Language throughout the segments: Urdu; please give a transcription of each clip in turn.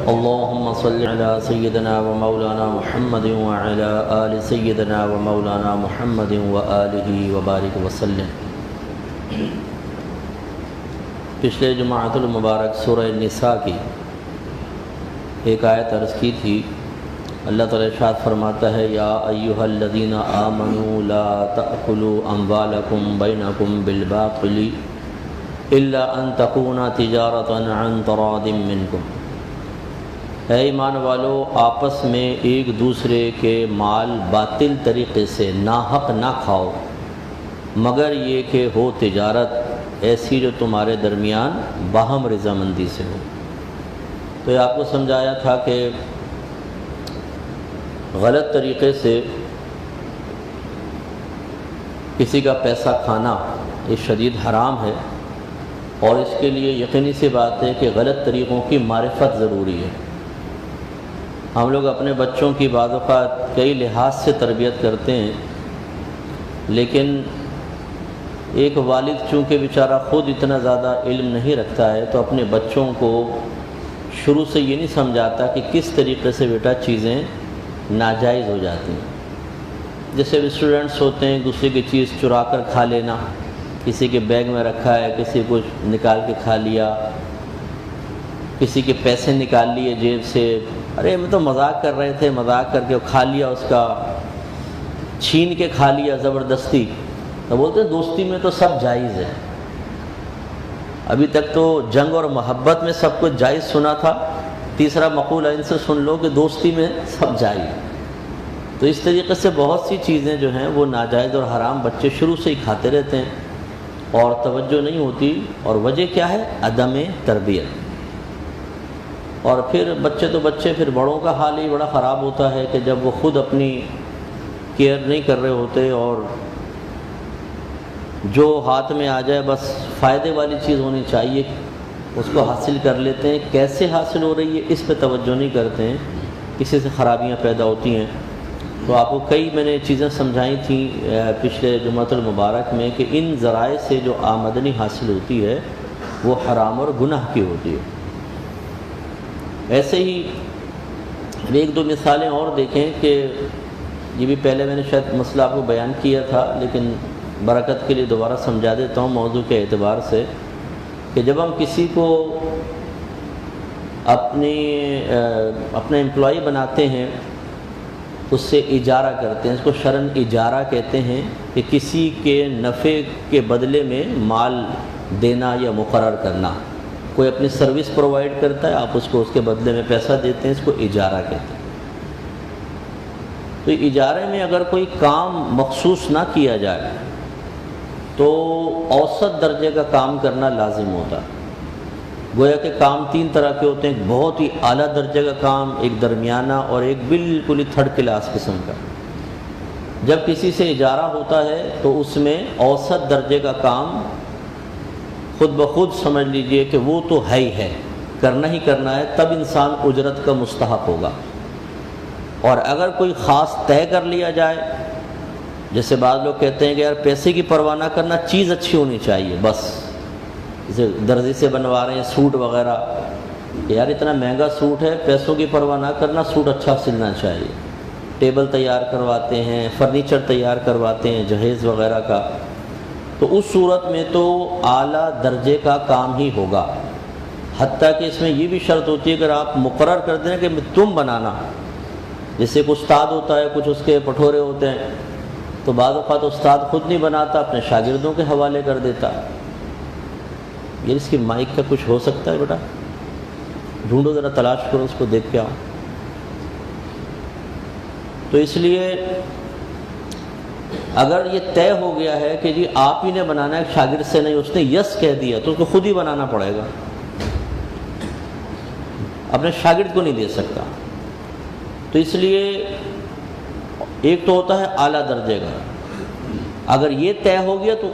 اللهم صل على سيدنا ومولانا محمد وعلى آل سيدنا ومولانا محمد وآلہ وبارک وسلم۔ پچھلے جمعۃ المبارک سورہ النساء کی ایک آیت عرض کی تھی۔ اللہ تعالیٰ ارشاد فرماتا ہے، یا ایھا الذین آمنوا لا تأکلوا اموالکم بینکم بالباطل الا ان تکون تجارۃ عن تراض منکم۔ اے ایمان والو، آپس میں ایک دوسرے کے مال باطل طریقے سے ناحق نہ کھاؤ، مگر یہ کہ ہو تجارت ایسی جو تمہارے درمیان باہم رضامندی سے ہو۔ تو یہ آپ کو سمجھایا تھا کہ غلط طریقے سے کسی کا پیسہ کھانا یہ شدید حرام ہے، اور اس کے لیے یقینی سی بات ہے کہ غلط طریقوں کی معرفت ضروری ہے۔ ہم لوگ اپنے بچوں کی بعض اوقات کئی لحاظ سے تربیت کرتے ہیں، لیکن ایک والد چونکہ بیچارہ خود اتنا زیادہ علم نہیں رکھتا ہے تو اپنے بچوں کو شروع سے یہ نہیں سمجھاتا کہ کس طریقے سے بیٹا چیزیں ناجائز ہو جاتی ہیں۔ جیسے اسٹوڈنٹس ہوتے ہیں، دوسرے کی چیز چرا کر کھا لینا، کسی کے بیگ میں رکھا ہے کسی کو نکال کے کھا لیا، کسی کے پیسے نکال لیے جیب سے، ارے ہم تو مذاق کر رہے تھے، مذاق کر کے کھا لیا، اس کا چھین کے کھا لیا زبردستی۔ تو بولتے ہیں دوستی میں تو سب جائز ہے۔ ابھی تک تو جنگ اور محبت میں سب کچھ جائز سنا تھا، تیسرا مقولہ ان سے سن لو کہ دوستی میں سب جائز۔ تو اس طریقے سے بہت سی چیزیں جو ہیں وہ ناجائز اور حرام بچے شروع سے ہی کھاتے رہتے ہیں اور توجہ نہیں ہوتی، اور وجہ کیا ہے؟ عدم تربیت۔ اور پھر بچے تو بچے، پھر بڑوں کا حال ہی بڑا خراب ہوتا ہے کہ جب وہ خود اپنی کیئر نہیں کر رہے ہوتے اور جو ہاتھ میں آ جائے بس فائدے والی چیز ہونی چاہیے اس کو حاصل کر لیتے ہیں، کیسے حاصل ہو رہی ہے اس پہ توجہ نہیں کرتے ہیں، کسی سے خرابیاں پیدا ہوتی ہیں۔ تو آپ کو کئی میں نے چیزیں سمجھائی تھیں پچھلے جمعۃ المبارک میں کہ ان ذرائع سے جو آمدنی حاصل ہوتی ہے وہ حرام اور گناہ کی ہوتی ہے۔ ایسے ہی ایک دو مثالیں اور دیکھیں کہ یہ بھی پہلے میں نے شاید مسئلہ آپ کو بیان کیا تھا، لیکن برکت کے لیے دوبارہ سمجھا دیتا ہوں موضوع کے اعتبار سے، کہ جب ہم کسی کو اپنا امپلائی بناتے ہیں، اس سے اجارہ کرتے ہیں، اس کو شرعاً اجارہ کہتے ہیں کہ کسی کے نفع کے بدلے میں مال دینا یا مقرر کرنا۔ کوئی اپنی سروس پرووائڈ کرتا ہے، آپ اس کو اس کے بدلے میں پیسہ دیتے ہیں، اس کو اجارہ کہتے ہیں۔ تو اجارے میں اگر کوئی کام مخصوص نہ کیا جائے تو اوسط درجے کا کام کرنا لازم ہوتا ہے۔ گویا کہ کام تین طرح کے ہوتے ہیں، ایک بہت ہی اعلیٰ درجے کا کام، ایک درمیانہ اور ایک بالکل ہی تھرڈ کلاس قسم کا۔ جب کسی سے اجارہ ہوتا ہے تو اس میں اوسط درجے کا کام خود بخود سمجھ لیجئے کہ وہ تو ہے ہی ہے، کرنا ہی کرنا ہے، تب انسان اجرت کا مستحق ہوگا۔ اور اگر کوئی خاص طے کر لیا جائے، جیسے بعض لوگ کہتے ہیں کہ یار پیسے کی پرواہ نہ کرنا، چیز اچھی ہونی چاہیے بس، جیسے درزی سے بنوا رہے ہیں سوٹ وغیرہ، یار اتنا مہنگا سوٹ ہے، پیسوں کی پرواہ نہ کرنا، سوٹ اچھا سلنا چاہیے۔ ٹیبل تیار کرواتے ہیں، فرنیچر تیار کرواتے ہیں جہیز وغیرہ کا، تو اس صورت میں تو اعلیٰ درجے کا کام ہی ہوگا۔ حتیٰ کہ اس میں یہ بھی شرط ہوتی ہے اگر آپ مقرر کر دیں کہ تم بنانا، جیسے ایک استاد ہوتا ہے، کچھ اس کے پٹھورے ہوتے ہیں، تو بعض اوقات استاد خود نہیں بناتا، اپنے شاگردوں کے حوالے کر دیتا۔ یہ اس کی مائک کا کچھ ہو سکتا ہے بیٹا؟ ڈھونڈو ذرا، تلاش کرو اس کو، دیکھ کے آؤ۔ تو اس لیے اگر یہ طے ہو گیا ہے کہ جی آپ ہی نے بنانا ہے، شاگرد سے نہیں، اس نے یس کہہ دیا، تو اس کو خود ہی بنانا پڑے گا، اپنے شاگرد کو نہیں دے سکتا۔ تو اس لیے ایک تو ہوتا ہے اعلیٰ درجے کا، اگر یہ طے ہو گیا تو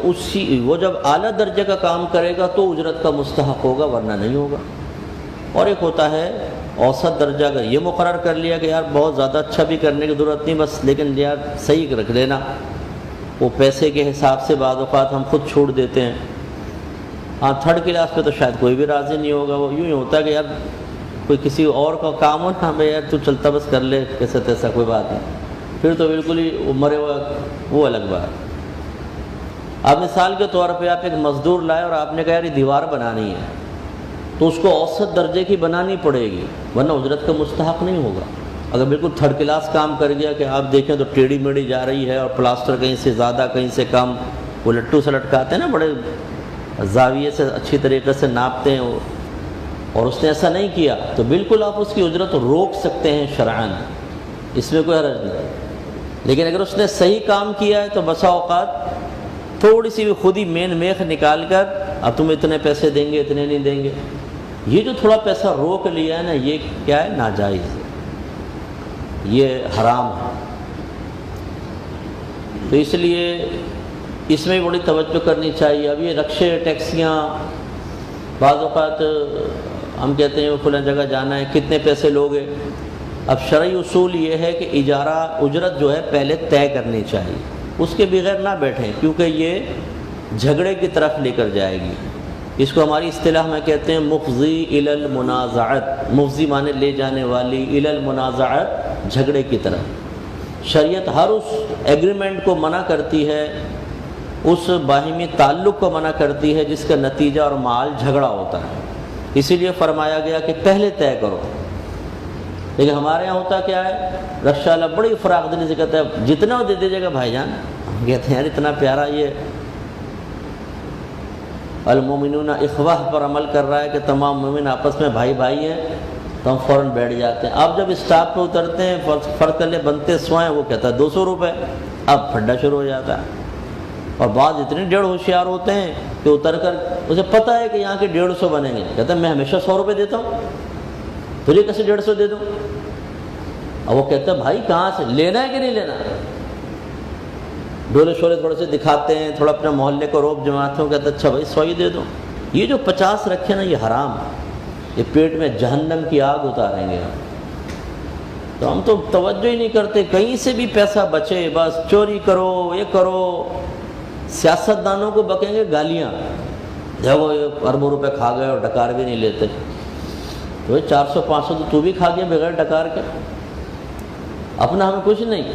وہ جب اعلیٰ درجے کا کام کرے گا تو اجرت کا مستحق ہوگا، ورنہ نہیں ہوگا۔ اور ایک ہوتا ہے اوسط درجہ، اگر یہ مقرر کر لیا کہ یار بہت زیادہ اچھا بھی کرنے کی ضرورت نہیں، بس لیکن یار صحیح رکھ لینا، وہ پیسے کے حساب سے بعض اوقات ہم خود چھوڑ دیتے ہیں۔ ہاں تھرڈ کلاس پہ تو شاید کوئی بھی راضی نہیں ہوگا، وہ یوں ہی ہوتا ہے کہ یار کوئی کسی اور کا کام ہو نا، بھائی یار تو چلتا بس کر لے کیسا تیسا، کوئی بات نہیں، پھر تو بالکل ہی مرے ہوا وہ الگ بات۔ آپ مثال کے طور پہ آپ ایک مزدور لائے اور آپ نے کہا یار یہ دیوار بنانی ہے، تو اس کو اوسط درجے کی بنانی پڑے گی، ورنہ اجرت کا مستحق نہیں ہوگا۔ اگر بالکل تھرڈ کلاس کام کر گیا کہ آپ دیکھیں تو ٹیڑھی میڑھی جا رہی ہے اور پلاسٹر کہیں سے زیادہ کہیں سے کم، وہ لٹو سے لٹکاتے ہیں نا، بڑے زاویے سے اچھی طریقے سے ناپتے ہیں، اور اس نے ایسا نہیں کیا تو بالکل آپ اس کی اجرت روک سکتے ہیں شرعاً، اس میں کوئی حرج نہیں۔ لیکن اگر اس نے صحیح کام کیا ہے تو بسا اوقات تھوڑی سی بھی خود ہی مین میخ نکال کر اب تم اتنے پیسے دیں گے اتنے نہیں دیں گے، یہ جو تھوڑا پیسہ روک لیا ہے نا، یہ کیا ہے؟ ناجائز ہے، یہ حرام ہے۔ تو اس لیے اس میں بڑی توجہ کرنی چاہیے۔ اب یہ رکشے ٹیکسیاں، بعض اوقات ہم کہتے ہیں وہ فلاں جگہ جانا ہے، کتنے پیسے لوگے؟ اب شرعی اصول یہ ہے کہ اجارہ اجرت جو ہے پہلے طے کرنی چاہیے، اس کے بغیر نہ بیٹھیں، کیونکہ یہ جھگڑے کی طرف لے کر جائے گی۔ اس کو ہماری اصطلاح میں کہتے ہیں مفضی الی المنازعت، مفضی معنی لے جانے والی، الی المنازعت جھگڑے کی طرف۔ شریعت ہر اس ایگریمنٹ کو منع کرتی ہے، اس باہمی تعلق کو منع کرتی ہے جس کا نتیجہ اور مال جھگڑا ہوتا ہے، اسی لیے فرمایا گیا کہ پہلے طے کرو۔ لیکن ہمارے یہاں ہوتا کیا ہے، رکشہ والا بڑی فراغ دلی سے کہتا ہے جتنا دے دیجیے گا بھائی جان، ہم کہتے ہیں یار اتنا پیارا یہ المومنون اخوہ پر عمل کر رہا ہے کہ تمام مومن آپس میں بھائی بھائی ہیں، تو ہم فوراً بیٹھ جاتے ہیں۔ اب جب اسٹاپ پہ اترتے ہیں، فرض کر لے بنتے 100 ہیں، وہ کہتا ہے 200 روپے، اب پھڈا شروع ہو جاتا ہے۔ اور بعض اتنے ڈیڑھ ہوشیار ہوتے ہیں کہ اتر کر اسے پتہ ہے کہ یہاں کے 150 بنیں گے، کہتا ہے میں ہمیشہ 100 روپے دیتا ہوں، تجھے کیسے 150 دے دوں؟ اب وہ کہتا ہے بھائی کہاں سے لینا ہے کہ نہیں لینا؟ ڈولے شولے تھوڑے سے دکھاتے ہیں، تھوڑا اپنے محلے کو روب جماتے ہیں، کہتا ہے اچھا بھائی 100 ہی دے دوں۔ یہ جو 50 رکھے نا، یہ حرام ہے، یہ پیٹ میں جہنم کی آگ اتاریں گے ہم۔ تو ہم تو توجہ ہی نہیں کرتے، کہیں سے بھی پیسہ بچے بس چوری کرو، یہ کرو۔ سیاست دانوں کو بکیں گے گالیاں، دیکھو یہ اربوں روپے کھا گئے اور ڈکار بھی نہیں لیتے۔ تو 400-500 تو بھی کھا گیا بغیر ڈکار کے، اپنا ہمیں کچھ نہیں۔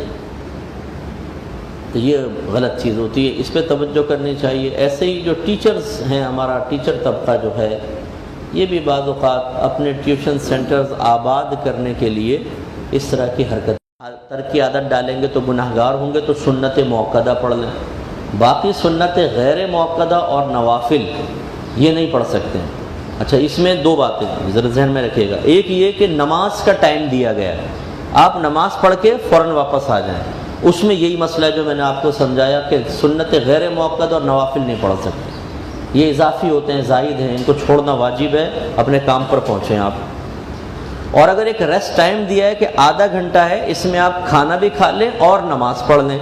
تو یہ غلط چیز ہوتی ہے، اس پہ توجہ کرنی چاہیے۔ ایسے ہی جو ٹیچرز ہیں، ہمارا ٹیچر طبقہ جو ہے، یہ بھی بعض اوقات اپنے ٹیوشن سینٹرز آباد کرنے کے لیے اس طرح کی حرکت ترکی عادت ڈالیں گے تو گناہ گار ہوں گے۔ تو سنت موقدہ پڑھ لیں، باقی سنت غیر موقدہ اور نوافل یہ نہیں پڑھ سکتے ہیں۔ اچھا، اس میں 2 باتیں ذرا ذہن میں رکھیے گا۔ ایک یہ کہ نماز کا ٹائم دیا گیا ہے، آپ نماز پڑھ کے فوراً واپس آ جائیں، اس میں یہی مسئلہ ہے جو میں نے آپ کو سمجھایا کہ سنت غیر موقدہ اور نوافل نہیں پڑھ سکتے، یہ اضافی ہوتے ہیں، زائد ہیں، ان کو چھوڑنا واجب ہے، اپنے کام پر پہنچیں آپ۔ اور اگر ایک ریسٹ ٹائم دیا ہے کہ آدھا گھنٹہ ہے، اس میں آپ کھانا بھی کھا لیں اور نماز پڑھ لیں،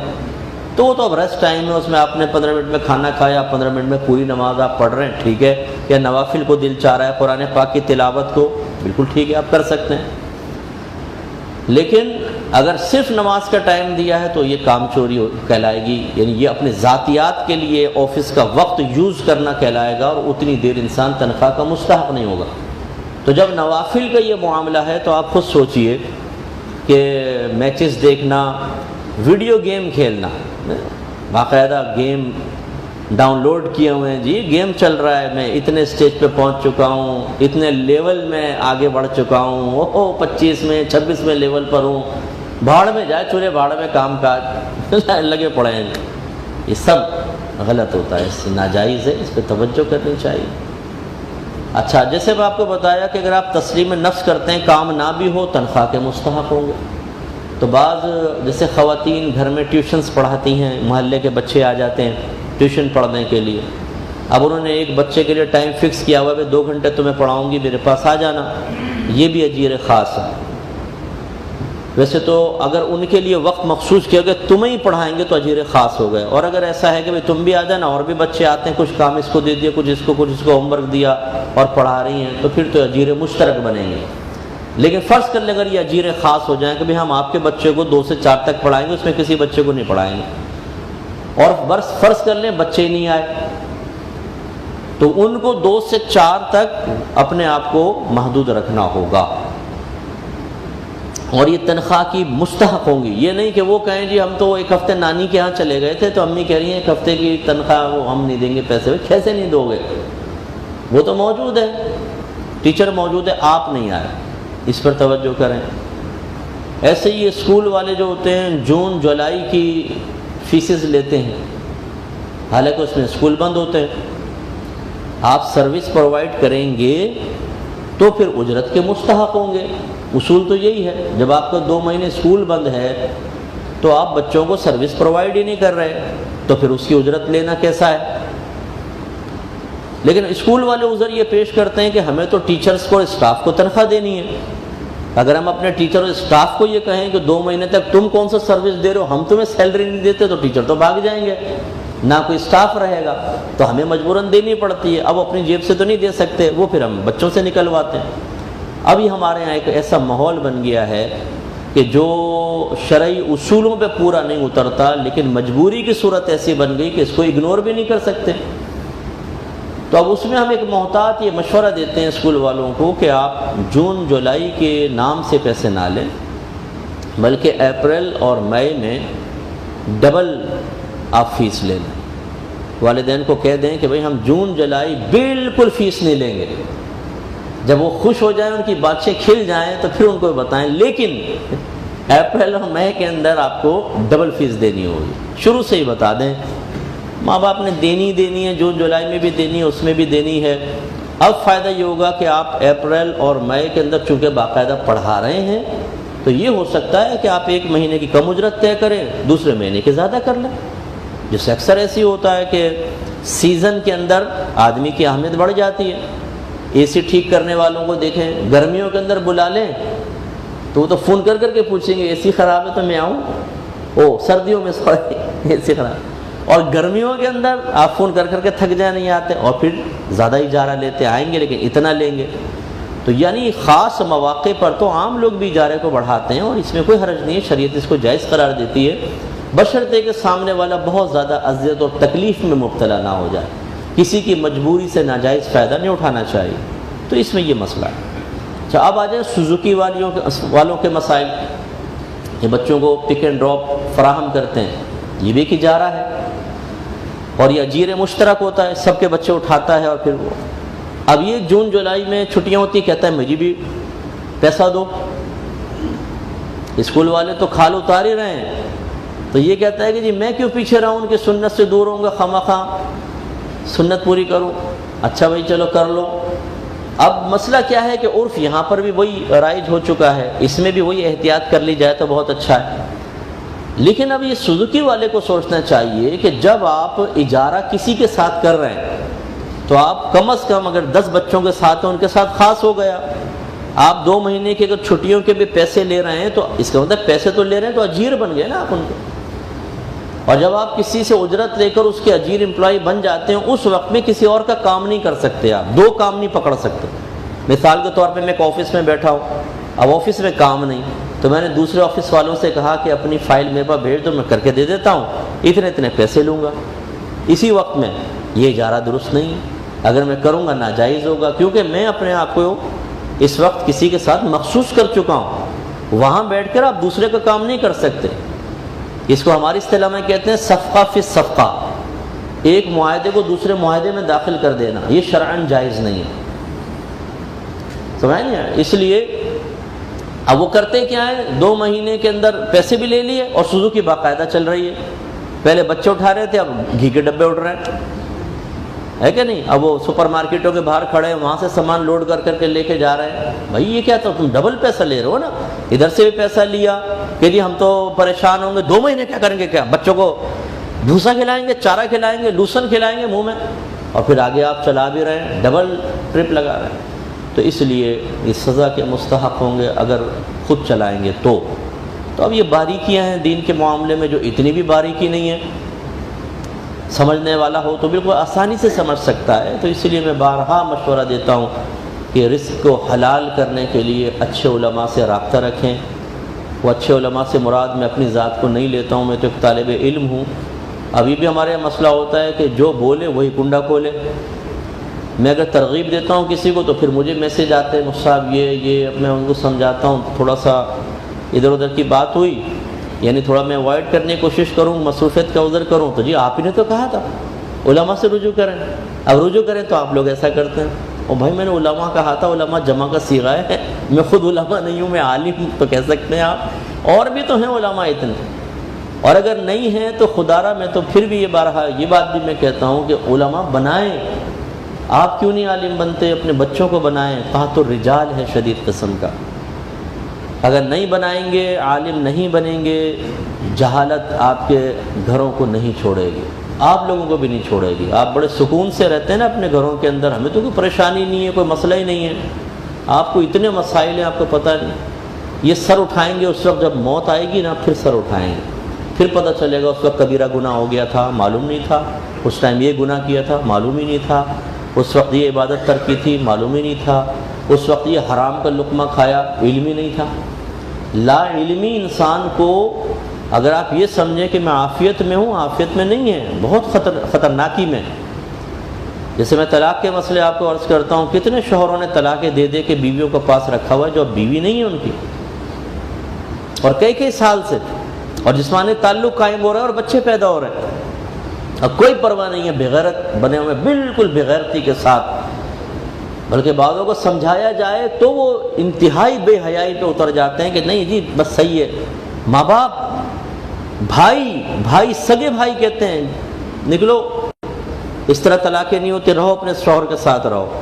تو وہ تو اب ریسٹ ٹائم ہے، اس میں آپ نے 15 منٹ میں کھانا کھایا، 15 منٹ میں پوری نماز آپ پڑھ رہے ہیں، ٹھیک ہے۔ یا نوافل کو دل چاہ رہا ہے، قرآن پاک کی تلاوت کو، بالکل ٹھیک ہے، آپ کر سکتے ہیں۔ لیکن اگر صرف نماز کا ٹائم دیا ہے تو یہ کام چوری کہلائے گی، یعنی یہ اپنے ذاتیات کے لیے آفس کا وقت یوز کرنا کہلائے گا، اور اتنی دیر انسان تنخواہ کا مستحق نہیں ہوگا۔ تو جب نوافل کا یہ معاملہ ہے تو آپ خود سوچئے کہ میچز دیکھنا، ویڈیو گیم کھیلنا، باقاعدہ گیم ڈاؤن لوڈ کیے ہوئے ہیں، جی گیم چل رہا ہے، میں اتنے سٹیج پہ پہنچ چکا ہوں، اتنے لیول میں آگے بڑھ چکا ہوں، 25 میں 26 میں لیول پر ہوں، بھاڑ میں جائے چورے بھاڑ میں کام کاج لگے پڑے ہیں۔ یہ سب غلط ہوتا ہے، اس سے ناجائز ہے، اس پہ توجہ کرنی چاہیے۔ اچھا، جیسے میں آپ کو بتایا کہ اگر آپ تسلیم نفس کرتے ہیں، کام نہ بھی ہو، تنخواہ کے مستحق ہوں گے۔ تو بعض جیسے خواتین گھر میں ٹیوشنز پڑھاتی ہیں، محلے کے بچے آ جاتے ہیں ٹیوشن پڑھنے کے لیے، اب انہوں نے ایک بچے کے لیے ٹائم فکس کیا ہوا ہے، 2 گھنٹے تمہیں پڑھاؤں گی، میرے پاس آ جانا، یہ بھی اجیر خاص ہے۔ ویسے تو اگر ان کے لیے وقت مخصوص کیا گیا تمہیں ہی پڑھائیں گے تو اجیر خاص ہو گئے، اور اگر ایسا ہے کہ بھئی تم بھی آ جانا، اور بھی بچے آتے ہیں، کچھ کام اس کو دے دیا، کچھ اس کو ہوم ورک دیا اور پڑھا رہی ہیں، تو پھر تو اجیر مشترک بنیں گے۔ لیکن فرض کر لیں اگر یہ اجیر خاص ہو جائیں کہ بھئی ہم آپ کے بچے کو 2 سے 4 تک پڑھائیں گے، اس میں کسی بچے کو نہیں پڑھائیں گے، اور فرض کر لیں بچے ہی نہیں آئے، تو ان کو 2 سے 4 تک اپنے آپ کو محدود رکھنا ہوگا، اور یہ تنخواہ کی مستحق ہوں گی۔ یہ نہیں کہ وہ کہیں جی ہم تو ایک ہفتے نانی کے ہاں چلے گئے تھے تو امی کہہ رہی ہیں ایک ہفتے کی تنخواہ وہ ہم نہیں دیں گے، پیسے کیسے نہیں دو گے؟ وہ تو موجود ہے، ٹیچر موجود ہے، آپ نہیں آئے، اس پر توجہ کریں۔ ایسے ہی اسکول والے جو ہوتے ہیں جون جولائی کی فیسز لیتے ہیں، حالانکہ اس میں اسکول بند ہوتے ہیں۔ آپ سروس پرووائڈ کریں گے تو پھر اجرت کے مستحق ہوں گے۔ اصول تو یہی ہے، جب آپ کا 2 مہینے اسکول بند ہے تو آپ بچوں کو سروس پرووائڈ ہی نہیں کر رہے، تو پھر اس کی اجرت لینا کیسا ہے؟ لیکن اسکول والے عذر یہ پیش کرتے ہیں کہ ہمیں تو ٹیچرز کو اور اسٹاف کو تنخواہ دینی ہے۔ اگر ہم اپنے ٹیچر اور اسٹاف کو یہ کہیں کہ 2 مہینے تک تم کون سا سروس دے رہے ہو، ہم تمہیں سیلری نہیں دیتے، تو ٹیچر تو بھاگ جائیں گے، نہ کوئی اسٹاف رہے گا، تو ہمیں مجبوراً دینی پڑتی ہے۔ اب اپنی جیب سے تو نہیں دے سکتے، وہ پھر ہم بچوں سے نکلواتے ہیں۔ ابھی ہمارے یہاں ایک ایسا ماحول بن گیا ہے کہ جو شرعی اصولوں پہ پورا نہیں اترتا، لیکن مجبوری کی صورت ایسی بن گئی کہ اس کو اگنور بھی نہیں کر سکتے۔ تو اب اس میں ہم ایک محتاط یہ مشورہ دیتے ہیں اسکول والوں کو کہ آپ جون جولائی کے نام سے پیسے نہ لیں، بلکہ اپریل اور مئی میں ڈبل آپ فیس لے لیں۔ والدین کو کہہ دیں کہ بھئی ہم جون جولائی بالکل فیس نہیں لیں گے، جب وہ خوش ہو جائیں، ان کی باتیں کھل جائیں تو پھر ان کو بتائیں، لیکن اپریل اور مئی کے اندر آپ کو ڈبل فیس دینی ہوگی، شروع سے ہی بتا دیں۔ ماں باپ نے دینی ہے، جون جولائی میں بھی دینی ہے، اس میں بھی دینی ہے۔ اب فائدہ یہ ہوگا کہ آپ اپریل اور مئی کے اندر چونکہ باقاعدہ پڑھا رہے ہیں تو یہ ہو سکتا ہے کہ آپ 1 مہینے کی کم اجرت طے کریں، دوسرے مہینے کی زیادہ کر لیں، جس سے اکثر ایسی ہوتا ہے کہ سیزن کے اندر آدمی کی اہمیت بڑھ جاتی ہے۔ اے سی ٹھیک کرنے والوں کو دیکھیں، گرمیوں کے اندر بلا لیں تو وہ تو فون کر کے پوچھیں گے اے سی خراب ہے تو میں آؤں، سردیوں میں اے سی خراب، اور گرمیوں کے اندر آپ فون کر کے تھک جائیں، نہیں آتے، اور پھر زیادہ اجارہ لیتے، آئیں گے لیکن اتنا لیں گے۔ تو یعنی خاص مواقع پر تو عام لوگ بھی اجارے کو بڑھاتے ہیں، اور اس میں کوئی حرج نہیں ہے، شریعت اس کو جائز قرار دیتی ہے، بشرطے کہ سامنے والا بہت زیادہ اذیت اور تکلیف میں مبتلا نہ ہو جائے، کسی کی مجبوری سے ناجائز فائدہ نہیں اٹھانا چاہیے۔ تو اس میں یہ مسئلہ ہے۔ اچھا، اب آ جائیں سوزوکی والوں کے مسائل۔ یہ بچوں کو پک اینڈ ڈراپ فراہم کرتے ہیں، یہ بھی ایک اجارہ ہے، اور یہ اجیر مشترک ہوتا ہے، سب کے بچے اٹھاتا ہے، اور پھر وہ اب یہ جون جولائی میں چھٹیاں ہوتی، کہتا ہے مجھے بھی پیسہ دو۔ اسکول والے تو کھال اتار ہی رہے ہیں، تو یہ کہتا ہے کہ جی میں کیوں پیچھے رہوں، ان کی سنت سے دور ہوں گا، خواہ سنت پوری کروں۔ اچھا بھائی چلو کر لو۔ اب مسئلہ کیا ہے کہ عرف یہاں پر بھی وہی رائج ہو چکا ہے، اس میں بھی وہی احتیاط کر لی جائے تو بہت اچھا ہے۔ لیکن اب یہ سوزوکی والے کو سوچنا چاہیے کہ جب آپ اجارہ کسی کے ساتھ کر رہے ہیں تو آپ کم از کم اگر 10 بچوں کے ساتھ ہیں ان کے ساتھ خاص ہو گیا۔ آپ 2 مہینے کے اگر چھٹیوں کے بھی پیسے لے رہے ہیں تو اس کا مطلب پیسے تو لے رہے ہیں تو اجیر بن گئے نا آپ ان کے۔ اور جب آپ کسی سے اجرت لے کر اس کے اجیر امپلائی بن جاتے ہیں، اس وقت میں کسی اور کا کام نہیں کر سکتے، آپ 2 کام نہیں پکڑ سکتے۔ مثال کے طور پہ میں ایک آفس میں بیٹھا ہوں، اب آفس میں کام نہیں، تو میں نے دوسرے آفس والوں سے کہا کہ اپنی فائل میرے پاس بھیج دو، میں کر کے دے دیتا ہوں، اتنے پیسے لوں گا۔ اسی وقت میں یہ اجارہ درست نہیں ہے، اگر میں کروں گا ناجائز ہوگا، کیونکہ میں اپنے آپ کو اس وقت کسی کے ساتھ مخصوص کر چکا ہوں۔ وہاں بیٹھ کر آپ دوسرے کا کام نہیں کر سکتے۔ اس کو ہماری اصطلاح میں کہتے ہیں صفقہ فی صفقہ، ایک معاہدے کو دوسرے معاہدے میں داخل کر دینا، یہ شرعاً جائز نہیں ہے، سمجھ نہیں؟ اس لیے اب وہ کرتے کیا ہے، 2 مہینے کے اندر پیسے بھی لے لیے، اور سوزوکی باقاعدہ چل رہی ہے۔ پہلے بچے اٹھا رہے تھے، اب گھی کے ڈبے اٹھ رہے ہیں، ہے کہ نہیں؟ اب وہ سپر مارکیٹوں کے باہر کھڑے ہیں، وہاں سے سامان لوڈ کر کے لے کے جا رہے ہیں۔ بھائی یہ کیا تھا، تم ڈبل پیسہ لے رہے ہو نا، ادھر سے بھی پیسہ لیا کہ جی ہم تو پریشان ہوں گے، 2 مہینے کیا کریں گے، کیا بچوں کو بھوسا کھلائیں گے، چارہ کھلائیں گے، لوسن کھلائیں گے منہ میں، اور پھر آگے آپ چلا بھی رہے ہیں، ڈبل ٹرپ لگا رہے ہیں۔ تو اس لیے یہ سزا کے مستحق ہوں گے اگر خود چلائیں گے تو۔ اب یہ باریکیاں ہیں دین کے معاملے میں، جو اتنی بھی باریکی نہیں ہے، سمجھنے والا ہو تو بالکل آسانی سے سمجھ سکتا ہے۔ تو اس لیے میں بارہا مشورہ دیتا ہوں کہ رزق کو حلال کرنے کے لیے اچھے علماء سے رابطہ رکھیں۔ وہ اچھے علماء سے مراد میں اپنی ذات کو نہیں لیتا ہوں، میں تو ایک طالب علم ہوں۔ ابھی بھی ہمارے یہاں مسئلہ ہوتا ہے کہ جو بولے وہی کنڈا کھولے، میں اگر ترغیب دیتا ہوں کسی کو تو پھر مجھے میسیج آتے ہیں صاحب یہ میں ان کو سمجھاتا ہوں، تھوڑا سا ادھر ادھر کی بات ہوئی، یعنی تھوڑا میں اوائڈ کرنے کی کوشش کروں، مصروفیت کا عذر کروں، تو جی آپ ہی نے تو کہا تھا علماء سے رجوع کریں، اب رجوع کریں تو آپ لوگ ایسا کرتے ہیں۔ اور بھائی میں نے علماء کہا تھا، علماء جمع کا صیغہ ہے، میں خود علماء نہیں ہوں، میں عالم تو کہہ سکتے ہیں آپ، اور بھی تو ہیں علماء اتنے، اور اگر نہیں ہیں تو خدا را میں تو پھر بھی یہ بات بھی میں کہتا ہوں کہ علماء بنائیں، آپ کیوں نہیں عالم بنتے؟ اپنے بچوں کو بنائیں، کہا تو رجال ہے شدید قسم کا، اگر نہیں بنائیں گے، عالم نہیں بنیں گے، جہالت آپ کے گھروں کو نہیں چھوڑے گی، آپ لوگوں کو بھی نہیں چھوڑے گی۔ آپ بڑے سکون سے رہتے ہیں نا اپنے گھروں کے اندر، ہمیں تو کوئی پریشانی نہیں ہے، کوئی مسئلہ ہی نہیں ہے، آپ کو اتنے مسائل ہیں آپ کو پتہ نہیں، یہ سر اٹھائیں گے اس وقت جب موت آئے گی نا، پھر سر اٹھائیں گے، پھر پتہ چلے گا اس وقت کبیرہ گناہ ہو گیا تھا، معلوم نہیں تھا، اس ٹائم یہ گناہ کیا تھا، معلوم ہی نہیں تھا، اس وقت یہ عبادت ترک کی تھی، معلوم ہی نہیں تھا، اس وقت یہ حرام کا لقمہ کھایا، علم ہی نہیں تھا۔ لا علمی انسان کو اگر آپ یہ سمجھیں کہ میں عافیت میں ہوں، عافیت میں نہیں ہے، بہت خطرناکی میں۔ جیسے میں طلاق کے مسئلے آپ کو عرض کرتا ہوں، کتنے شوہروں نے طلاقیں دے دے کے بیویوں کو پاس رکھا ہوا ہے جو اب بیوی نہیں ہے ان کی، اور کئی سال سے، اور جسمانی تعلق قائم ہو رہا ہے اور بچے پیدا ہو رہے ہیں، اب کوئی پرواہ نہیں ہے، بغیرت بنے ہوئے، بالکل بغیرتی کے ساتھ، بلکہ بعضوں کو سمجھایا جائے تو وہ انتہائی بے حیائی پہ اتر جاتے ہیں کہ نہیں جی بس صحیح ہے۔ ماں باپ، بھائی سگے بھائی کہتے ہیں نکلو، اس طرح طلاقیں نہیں ہوتی، رہو اپنے شوہر کے ساتھ رہو،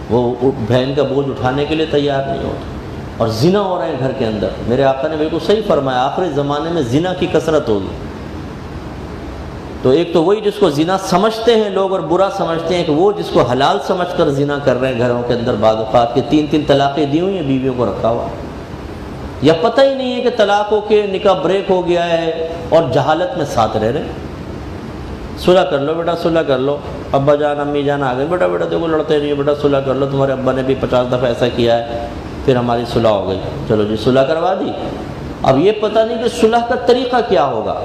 وہ بہن کا بوجھ اٹھانے کے لیے تیار نہیں ہوتا، اور زنا ہو رہے ہیں گھر کے اندر۔ میرے آقا نے بالکل صحیح فرمایا، آخری زمانے میں زنا کی کثرت ہوگی۔ تو ایک تو وہی جس کو زنا سمجھتے ہیں لوگ اور برا سمجھتے ہیں، کہ وہ جس کو حلال سمجھ کر زنا کر رہے ہیں گھروں کے اندر، بعض اوقات کے 3 طلاقیں دی ہوئی ہیں بیویوں کو رکھا ہوا، یا پتہ ہی نہیں ہے کہ طلاق ہو کے نکاح بریک ہو گیا ہے اور جہالت میں ساتھ رہ رہے ہیں۔ صلح کر لو بیٹا، صلح کر لو، ابا جان امی جان آ گئے، بیٹا دیکھو لڑتے نہیں، بیٹا صلح کر لو، تمہارے ابا نے بھی 50 دفعہ ایسا کیا ہے، پھر ہماری صلح ہو گئی، چلو جی صلح کروا دی۔ اب یہ پتہ نہیں کہ صلح کا طریقہ کیا ہوگا،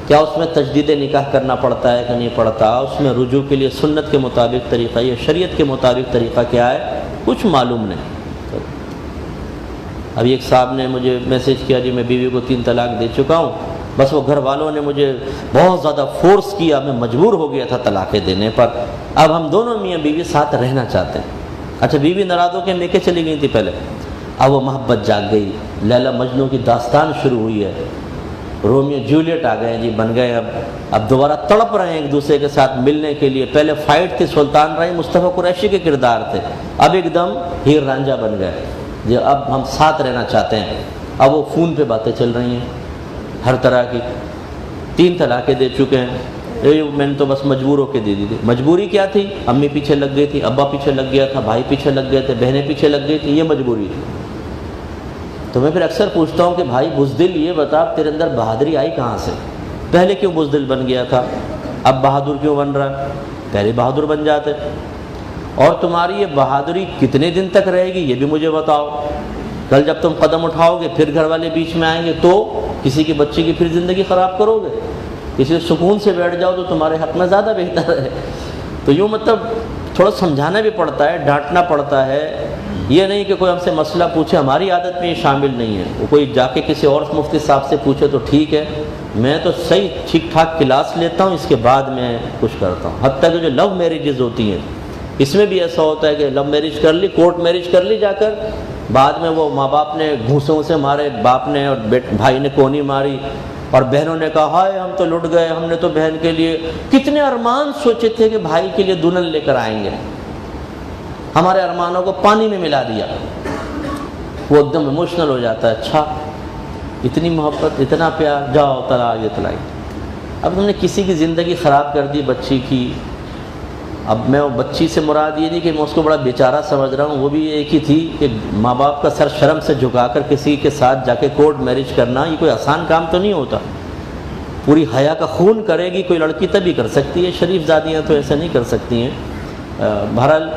کیا اس میں تجدید نکاح کرنا پڑتا ہے کہ نہیں پڑتا، اس میں رجوع کے لیے سنت کے مطابق طریقہ یا شریعت کے مطابق طریقہ کیا ہے، کچھ معلوم نہیں۔ ابھی ایک صاحب نے مجھے میسیج کیا، جی میں بیوی کو 3 طلاق دے چکا ہوں، بس وہ گھر والوں نے مجھے بہت زیادہ فورس کیا، میں مجبور ہو گیا تھا طلاقیں دینے پر، اب ہم دونوں میاں بیوی ساتھ رہنا چاہتے ہیں۔ اچھا بیوی ناراض ہو کے میکے چلی گئی تھی پہلے، اب وہ محبت جاگ گئی، لیلا مجنوں کی داستان شروع ہوئی ہے، رومیو جولیٹ آ گئے جی، بن گئے، اب دوبارہ تڑپ رہے ہیں ایک دوسرے کے ساتھ ملنے کے لیے۔ پہلے فائٹ تھی، سلطان رائی مصطفیٰ قریشی کے کردار تھے، اب ایک دم ہیر رانجھا بن گئے جی، اب ہم ساتھ رہنا چاہتے ہیں۔ اب وہ فون پہ باتیں چل رہی ہیں ہر طرح کی، 3 طلاقیں دے چکے ہیں، میں نے تو بس مجبور ہو کے دے دی تھی۔ مجبوری کیا تھی؟ امی پیچھے لگ گئی تھی، ابا پیچھے لگ گیا تھا، بھائی پیچھے لگ گئے تھے، بہنیں پیچھے لگ گئی تھی، یہ مجبوری تھی۔ تو میں پھر اکثر پوچھتا ہوں کہ بھائی بزدل یہ بتا تیرے اندر بہادری آئی کہاں سے؟ پہلے کیوں بزدل بن گیا تھا، اب بہادر کیوں بن رہا ہے؟ پہلے بہادر بن جاتے۔ اور تمہاری یہ بہادری کتنے دن تک رہے گی یہ بھی مجھے بتاؤ۔ کل جب تم قدم اٹھاؤ گے پھر گھر والے بیچ میں آئیں گے تو کسی کے بچے کی پھر زندگی خراب کرو گے، کسی سکون سے بیٹھ جاؤ تو تمہارے حق میں زیادہ بہتر ہے۔ تو یوں مطلب تھوڑا سمجھانا بھی پڑتا ہے، ڈانٹنا پڑتا ہے، یہ نہیں کہ کوئی ہم سے مسئلہ پوچھے، ہماری عادت میں یہ شامل نہیں ہے، وہ کوئی جا کے کسی اور مفتی صاحب سے پوچھے تو ٹھیک ہے، میں تو صحیح ٹھیک ٹھاک کلاس لیتا ہوں، اس کے بعد میں کچھ کرتا ہوں۔ حتیٰ کہ جو لو میریجز ہوتی ہیں اس میں بھی ایسا ہوتا ہے کہ لو میرج کر لی، کورٹ میرج کر لی جا کر، بعد میں وہ ماں باپ نے گھوسوں سے مارے، باپ نے اور بھائی نے کونی ماری، اور بہنوں نے کہا ہائے ہم تو لٹ گئے، ہم نے تو بہن کے لیے کتنے ارمان سوچے تھے کہ بھائی کے لیے دلہن لے کر آئیں گے، ہمارے ارمانوں کو پانی میں ملا دیا۔ وہ ایک دم ایموشنل ہو جاتا ہے، اچھا اتنی محبت، اتنا پیار، جاؤ طلاق، یہ طلاق۔ اب تم نے کسی کی زندگی خراب کر دی بچی کی۔ اب میں وہ بچی سے مراد یہ نہیں کہ میں اس کو بڑا بیچارہ سمجھ رہا ہوں، وہ بھی ایک ہی تھی کہ ماں باپ کا سر شرم سے جھکا کر کسی کے ساتھ جا کے کورٹ میرج کرنا یہ کوئی آسان کام تو نہیں ہوتا، پوری حیا کا خون کرے گی کوئی لڑکی تبھی کر سکتی ہے، شریف زادیاں تو ایسے نہیں کر سکتی ہیں۔ بہرحال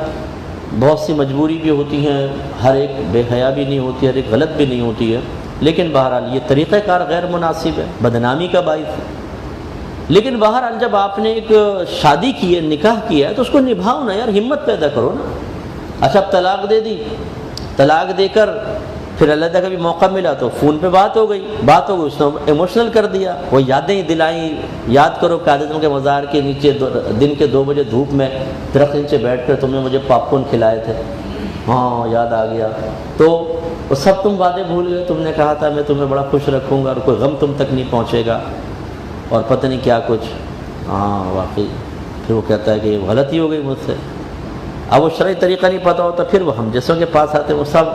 بہت سی مجبوری بھی ہوتی ہیں، ہر ایک بے حیا بھی نہیں ہوتی، ہر ایک غلط بھی نہیں ہوتی ہے، لیکن بہرحال یہ طریقہ کار غیر مناسب ہے، بدنامی کا باعث ہے۔ لیکن بہرحال جب آپ نے ایک شادی کی ہے، نکاح کیا ہے، تو اس کو نبھاؤ نا یار، ہمت پیدا کرو نا۔ اچھا اب طلاق دے دی، طلاق دے کر پھر اللہ تعالیٰ کا بھی موقع ملا تو فون پہ بات ہو گئی، اس نے ایموشنل کر دیا، وہ یادیں دلائیں، یاد کرو قائداعظم کے مزار کے نیچے دن کے 2 بجے دھوپ میں درخت نیچے بیٹھ کر تم نے مجھے پاپ کارن کھلائے تھے، ہاں یاد آ گیا۔ تو وہ سب تم باتیں بھول گئے، تم نے کہا تھا میں تمہیں بڑا خوش رکھوں گا اور کوئی غم تم تک نہیں پہنچے گا، اور پتہ نہیں کیا کچھ، ہاں واقعی۔ پھر وہ کہتا ہے کہ یہ غلطی ہو گئی مجھ سے۔ اب وہ شرعی طریقہ نہیں پتہ ہوتا، پھر وہ ہم جیسوں کے پاس آتے ہیں، وہ سب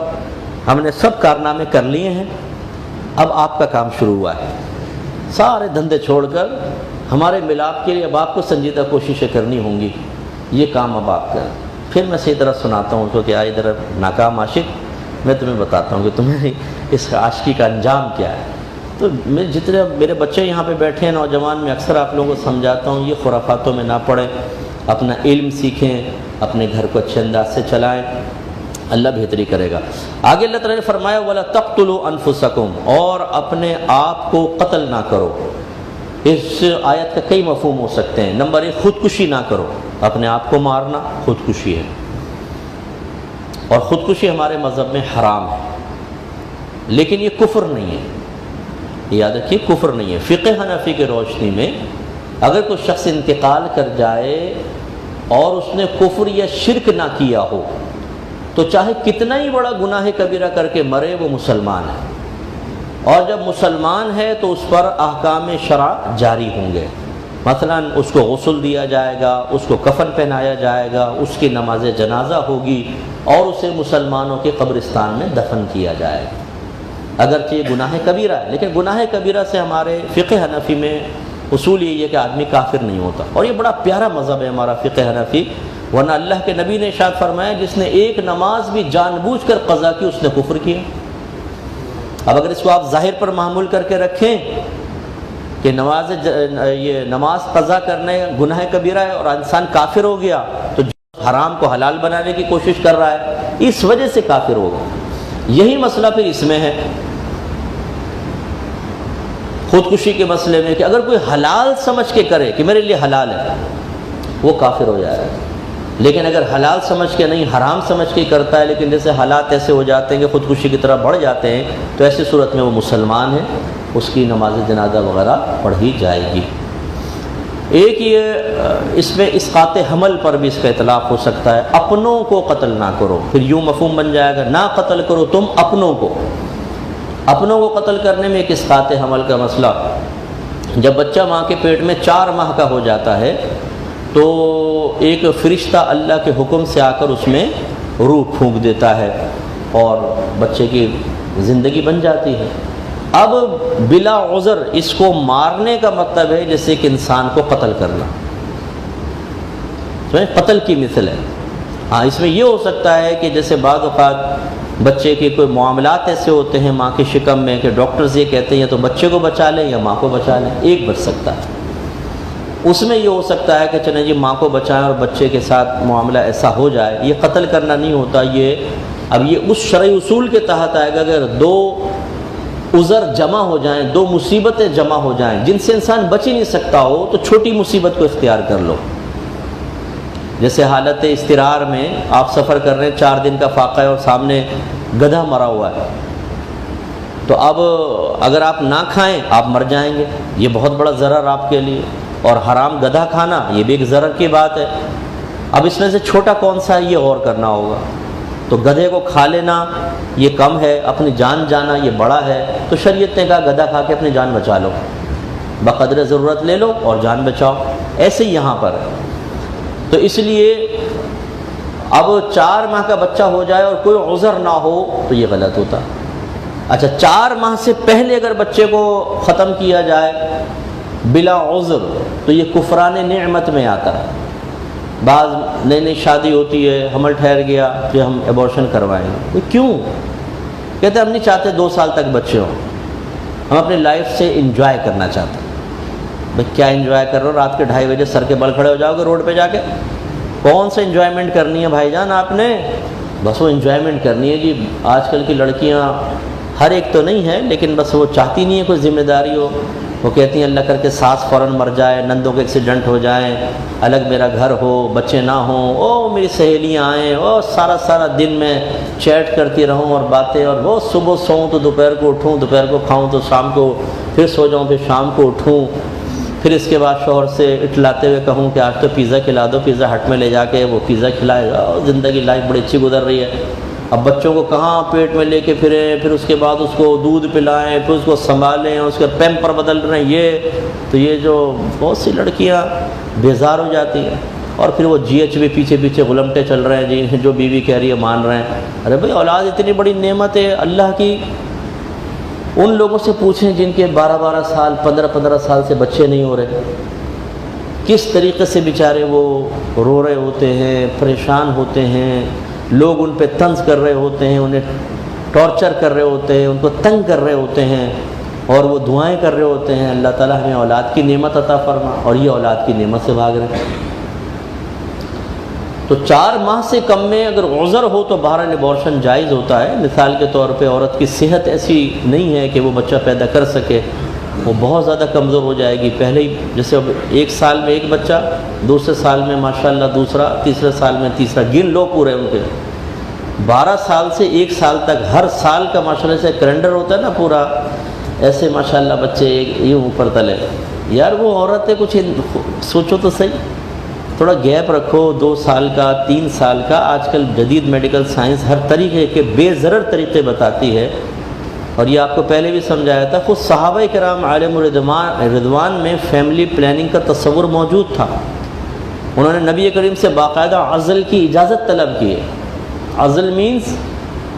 ہم نے سب کارنامے کر لیے ہیں، اب آپ کا کام شروع ہوا ہے۔ سارے دھندے چھوڑ کر ہمارے ملاپ کے لیے اب آپ کو سنجیدہ کوششیں کرنی ہوں گی، یہ کام اب آپ کریں۔ پھر میں صحیح طرح سناتا ہوں اس کو کہ آئے ادھر ناکام عاشق، میں تمہیں بتاتا ہوں کہ تمہیں اس عاشقی کا انجام کیا ہے۔ تو میں جتنے میرے بچے یہاں پہ بیٹھے ہیں نوجوان، میں اکثر آپ لوگوں کو سمجھاتا ہوں یہ خرافاتوں میں نہ پڑیں، اپنا علم سیکھیں، اپنے گھر کو اچھے انداز سے چلائیں، اللہ بہتری کرے گا۔ آگے اللہ تعالیٰ نے فرمایا وَلَا تَقْتُلُوا أَنفُسَكُمْ، اور اپنے آپ کو قتل نہ کرو۔ اس آیت کا کئی مفہوم ہو سکتے ہیں۔ نمبر 1، خودکشی نہ کرو، اپنے آپ کو مارنا خودکشی ہے، اور خودکشی ہمارے مذہب میں حرام ہے، لیکن یہ کفر نہیں ہے، یاد رکھیے کفر نہیں ہے۔ فقہ حنفی کی روشنی میں اگر کوئی شخص انتقال کر جائے اور اس نے کفر یا شرک نہ کیا ہو تو چاہے کتنا ہی بڑا گناہ کبیرہ کر کے مرے وہ مسلمان ہے، اور جب مسلمان ہے تو اس پر احکام شرع جاری ہوں گے۔ مثلا اس کو غسل دیا جائے گا، اس کو کفن پہنایا جائے گا، اس کی نماز جنازہ ہوگی، اور اسے مسلمانوں کے قبرستان میں دفن کیا جائے گا۔ اگرچہ یہ گناہ کبیرہ ہے، لیکن گناہ کبیرہ سے ہمارے فقہ حنفی میں اصول یہ ہے کہ آدمی کافر نہیں ہوتا، اور یہ بڑا پیارا مذہب ہے ہمارا فقہ حنفی، ورنہ اللہ کے نبی نے ارشاد فرمایا جس نے ایک نماز بھی جان بوجھ کر قضا کی اس نے کفر کیا۔ اب اگر اس کو آپ ظاہر پر معمول کر کے رکھیں کہ نماز قضا کرنے گناہ کبیرہ ہے اور انسان کافر ہو گیا، تو حرام کو حلال بنانے کی کوشش کر رہا ہے اس وجہ سے کافر ہوگا۔ یہی مسئلہ پھر اس میں ہے خودکشی کے مسئلے میں کہ اگر کوئی حلال سمجھ کے کرے کہ میرے لیے حلال ہے وہ کافر ہو جائے گا، لیکن اگر حلال سمجھ کے نہیں حرام سمجھ کے کرتا ہے، لیکن جیسے حالات ایسے ہو جاتے ہیں کہ خودکشی کی طرف بڑھ جاتے ہیں، تو ایسی صورت میں وہ مسلمان ہے، اس کی نماز جنازہ وغیرہ پڑھی جائے گی۔ ایک یہ اس میں اسقاط حمل پر بھی اس کا اطلاق ہو سکتا ہے، اپنوں کو قتل نہ کرو، پھر یوں مفہوم بن جائے گا نہ قتل کرو تم اپنوں کو۔ اپنوں کو قتل کرنے میں ایک اسقاط حمل کا مسئلہ، جب بچہ ماں کے پیٹ میں 4 ماہ کا ہو جاتا ہے تو ایک فرشتہ اللہ کے حکم سے آ کر اس میں روح پھونک دیتا ہے اور بچے کی زندگی بن جاتی ہے۔ اب بلا عذر اس کو مارنے کا مطلب ہے جیسے ایک انسان کو قتل کرنا، قتل کی مثل ہے۔ ہاں اس میں یہ ہو سکتا ہے کہ جیسے بعض اوقات بچے کے کوئی معاملات ایسے ہوتے ہیں ماں کے شکم میں کہ ڈاکٹرز یہ کہتے ہیں یا تو بچے کو بچا لیں یا ماں کو بچا لیں، ایک بچ سکتا ہے۔ اس میں یہ ہو سکتا ہے کہ چلیں جی ماں کو بچائیں اور بچے کے ساتھ معاملہ ایسا ہو جائے، یہ قتل کرنا نہیں ہوتا۔ اب یہ اس شرعی اصول کے تحت آئے گا اگر 2 عذر جمع ہو جائیں، 2 مصیبتیں جمع ہو جائیں جن سے انسان بچ ہی نہیں سکتا ہو، تو چھوٹی مصیبت کو اختیار کر لو۔ جیسے حالت اضطرار میں آپ سفر کر رہے ہیں، 4 دن کا فاقہ ہے اور سامنے گدھا مرا ہوا ہے، تو اب اگر آپ نہ کھائیں آپ مر جائیں گے، یہ بہت بڑا ضرر آپ کے لیے، اور حرام گدھا کھانا یہ بھی ایک ضرر کی بات ہے۔ اب اس میں سے چھوٹا کون سا ہے یہ غور کرنا ہوگا۔ تو گدھے کو کھا لینا یہ کم ہے، اپنی جان جانا یہ بڑا ہے، تو شریعت نے کہا گدھا کھا کے اپنی جان بچا لو، بقدر ضرورت لے لو اور جان بچاؤ۔ ایسے ہی یہاں پر تو اس لیے اب 4 ماہ کا بچہ ہو جائے اور کوئی عذر نہ ہو تو یہ غلط ہوتا۔ اچھا 4 ماہ سے پہلے اگر بچے کو ختم کیا جائے بلا عذر تو یہ کفران نعمت میں آتا ہے۔ بعض نئی شادی ہوتی ہے، حمل ٹھہر گیا کہ ہم ایبورشن کروائیں گے، کیوں؟ کہتے ہم نہیں چاہتے 2 سال تک بچے ہوں، ہم اپنی لائف سے انجوائے کرنا چاہتے ہیں۔ بھائی کیا انجوائے کر رہے ہو؟ رات کے 2:30 بجے سر کے بل کھڑے ہو جاؤ گے روڈ پہ جا کے؟ کون سا انجوائمنٹ کرنی ہے بھائی جان آپ نے؟ بس وہ انجوائمنٹ کرنی ہے جی۔ آج کل کی لڑکیاں ہر ایک تو نہیں ہے لیکن بس وہ چاہتی نہیں ہے کوئی ذمہ داری ہو، وہ کہتی ہیں اللہ کر کے ساس فوراً مر جائے، نندوں کے ایکسیڈنٹ ہو جائیں، الگ میرا گھر ہو، بچے نہ ہوں، او میری سہیلیاں آئیں، او سارا دن میں چیٹ کرتی رہوں اور باتیں، اور وہ صبح سوؤں تو دوپہر کو اٹھوں، دوپہر کو کھاؤں تو شام کو پھر سو جاؤں، پھر شام کو اٹھوں، پھر اس کے بعد شوہر سے اٹلاتے ہوئے کہوں کہ آج تو پیزا کھلا دو، پیزا ہٹ میں لے جا کے وہ پیزا کھلائے گا، زندگی لائف بڑی اچھی گزر رہی ہے۔ اب بچوں کو کہاں پیٹ میں لے کے پھریں، پھر اس کے بعد اس کو دودھ پلائیں، پھر اس کو سنبھالیں، اس کے پیمپر بدل رہے ہیں، یہ جو بہت سی لڑکیاں بیزار ہو جاتی ہیں، اور پھر وہ جی ایچ بھی پیچھے غلمٹے چل رہے ہیں جی، جو بیوی کہہ رہی ہے مان رہے ہیں۔ ارے بھائی اولاد اتنی بڑی نعمت ہے اللہ کی، ان لوگوں سے پوچھیں جن کے 12 سال 15 سال سے بچے نہیں ہو رہے، کس طریقے سے بیچارے وہ رو رہے ہوتے ہیں، پریشان ہوتے ہیں، لوگ ان پہ طنز کر رہے ہوتے ہیں، انہیں ٹارچر کر رہے ہوتے ہیں، ان کو تنگ کر رہے ہوتے ہیں، اور وہ دعائیں کر رہے ہوتے ہیں اللہ تعالیٰ ہمیں اولاد کی نعمت عطا فرما، اور یہ اولاد کی نعمت سے بھاگ رہے ہیں۔ تو 4 ماہ سے کم میں اگر عذر ہو تو بہرحال ابارشن جائز ہوتا ہے۔ مثال کے طور پہ عورت کی صحت ایسی نہیں ہے کہ وہ بچہ پیدا کر سکے، وہ بہت زیادہ کمزور ہو جائے گی، پہلے ہی جیسے اب 1 سال میں 1 بچہ، دوسرے سال میں ماشاءاللہ دوسرا، تیسرے سال میں تیسرا، گن لو پورے ان کے 12 سال سے 1 سال تک، ہر سال کا ماشاءاللہ سے کیلنڈر ہوتا ہے نا پورا، ایسے ماشاءاللہ بچے یوں اوپر تلے۔ یار وہ عورتیں کچھ سوچو تو صحیح، تھوڑا گیپ رکھو، 2 سال کا 3 سال کا۔ آج کل جدید میڈیکل سائنس ہر طریقے کے بے ضرر طریقے بتاتی ہے، اور یہ آپ کو پہلے بھی سمجھایا تھا۔ خود صحابہ کرام علیہم رضوان میں فیملی پلاننگ کا تصور موجود تھا، انہوں نے نبی کریم سے باقاعدہ عزل کی اجازت طلب کی ہے۔ عزل مینز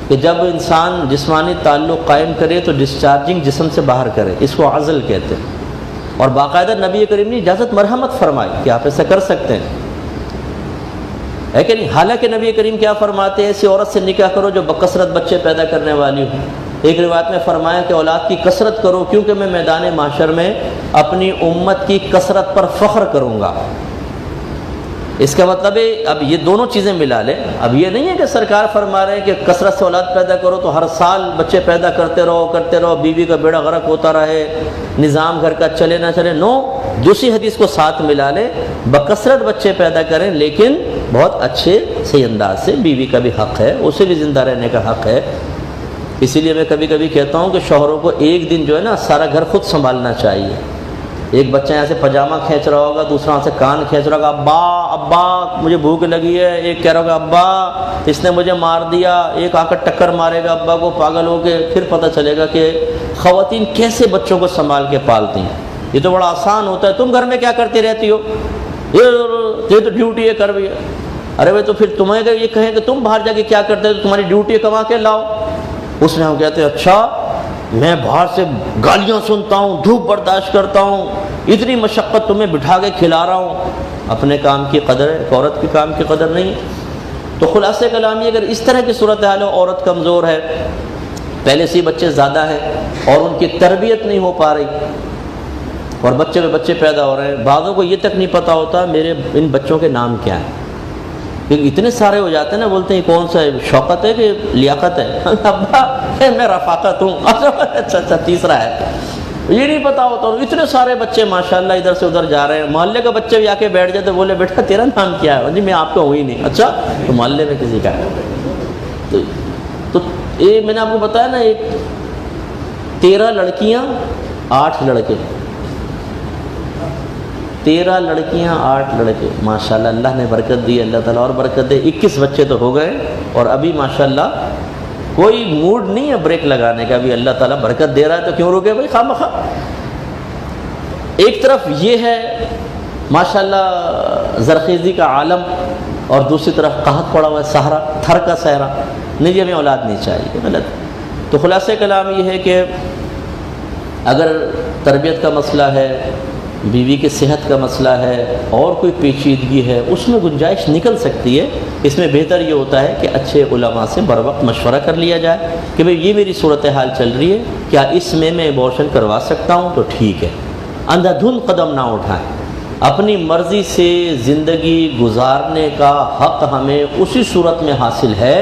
کہ جب انسان جسمانی تعلق قائم کرے تو ڈسچارجنگ جسم سے باہر کرے، اس کو عزل کہتے ہیں، اور باقاعدہ نبی کریم نے اجازت مرحمت فرمائی کہ آپ ایسا کر سکتے ہیں، ہے کہ نہیں؟ حالانکہ نبی کریم کیا فرماتے ہیں، ایسی عورت سے نکاح کرو جو بکثرت بچے پیدا کرنے والی ہو۔ ایک روایت میں فرمایا کہ اولاد کی کثرت کرو، کیونکہ میں میدان محشر میں اپنی امت کی کثرت پر فخر کروں گا۔ اس کا مطلب ہے اب یہ دونوں چیزیں ملا لیں۔ اب یہ نہیں ہے کہ سرکار فرما رہے ہیں کہ کثرت سے اولاد پیدا کرو تو ہر سال بچے پیدا کرتے رہو، بیوی کا بیڑا غرق ہوتا رہے، نظام گھر کا چلے نہ چلے۔ نو، دوسری حدیث کو ساتھ ملا لیں، بکثرت بچے پیدا کریں لیکن بہت اچھے صحیح انداز سے، بیوی کا بھی حق ہے، اسے بھی زندہ رہنے کا حق ہے۔ اسی لیے میں کبھی کبھی کہتا ہوں کہ شوہروں کو ایک دن جو ہے نا سارا گھر خود سنبھالنا چاہیے۔ ایک بچہ یہاں سے پاجامہ کھینچ رہا ہوگا، دوسرا یہاں سے کان کھینچ رہا ہوگا، ابا مجھے بھوک لگی ہے، ایک کہہ رہا ہوگا ابا اس نے مجھے مار دیا، ایک آ کر ٹکر مارے گا ابا کو، پاگل ہو کے پھر پتہ چلے گا کہ خواتین کیسے بچوں کو سنبھال کے پالتی ہیں۔ یہ تو بڑا آسان ہوتا ہے، تم گھر میں کیا کرتی رہتی ہو، یہ تو ڈیوٹی ہے کر بھی ہے۔ ارے بھائی تو پھر تمہیں یہ کہیں کہ تم باہر جا کے کیا کرتے ہو، تمہاری ڈیوٹی ہے کما کے لاؤ۔ اس میں ہم کہتے ہیں اچھا میں باہر سے گالیاں سنتا ہوں، دھوپ برداشت کرتا ہوں، اتنی مشقت تمہیں بٹھا کے کھلا رہا ہوں۔ اپنے کام کی قدر ہے، ایک عورت کے کام کی قدر نہیں۔ تو خلاصہ کلام یہ، اگر اس طرح کی صورتحال ہو، عورت کمزور ہے، پہلے سے بچے زیادہ ہیں اور ان کی تربیت نہیں ہو پا رہی، اور بچے میں بچے پیدا ہو رہے ہیں، بعضوں کو یہ تک نہیں پتہ ہوتا میرے ان بچوں کے نام کیا ہیں، کیونکہ اتنے سارے ہو جاتے ہیں نا، بولتے ہیں کون سا ہے، شوکت ہے کہ لیاقت ہے، ابا میں رفاقت ہوں، اچھا تیسرا ہے، یہ نہیں پتا ہوتا۔ اتنے سارے بچے ماشاءاللہ ادھر سے ادھر جا رہے ہیں، محلے کے بچے بھی آ کے بیٹھ جاتے، بولے بیٹا تیرا نام کیا ہے؟ جی میں آپ کا ہوں ہی نہیں۔ اچھا تو محلے میں کسی کا ہے؟ تو یہ میں نے آپ کو بتایا نا، 13 لڑکیاں 8 لڑکے، 13 لڑکیاں 8 لڑکے، ماشاءاللہ اللہ نے برکت دی، اللہ تعالیٰ اور برکت دے۔ 21 بچے تو ہو گئے، اور ابھی ماشاءاللہ کوئی موڈ نہیں ہے بریک لگانے کا، ابھی اللہ تعالیٰ برکت دے رہا ہے تو کیوں رکے بھائی خواہ۔ ایک طرف یہ ہے ماشاءاللہ زرخیزی کا عالم، اور دوسری طرف قحط پڑا ہوا ہے، صحرا، تھر کا صحرا، نہیں ہمیں اولاد نہیں چاہیے، غلط۔ تو خلاصہ کلام یہ ہے کہ اگر تربیت کا مسئلہ ہے، بیوی کی صحت کا مسئلہ ہے، اور کوئی پیچیدگی ہے، اس میں گنجائش نکل سکتی ہے۔ اس میں بہتر یہ ہوتا ہے کہ اچھے علماء سے بر وقت مشورہ کر لیا جائے کہ بھئی یہ میری صورتحال چل رہی ہے، کیا اس میں ابورشن کروا سکتا ہوں؟ تو ٹھیک ہے، اندھا دھند قدم نہ اٹھائیں۔ اپنی مرضی سے زندگی گزارنے کا حق ہمیں اسی صورت میں حاصل ہے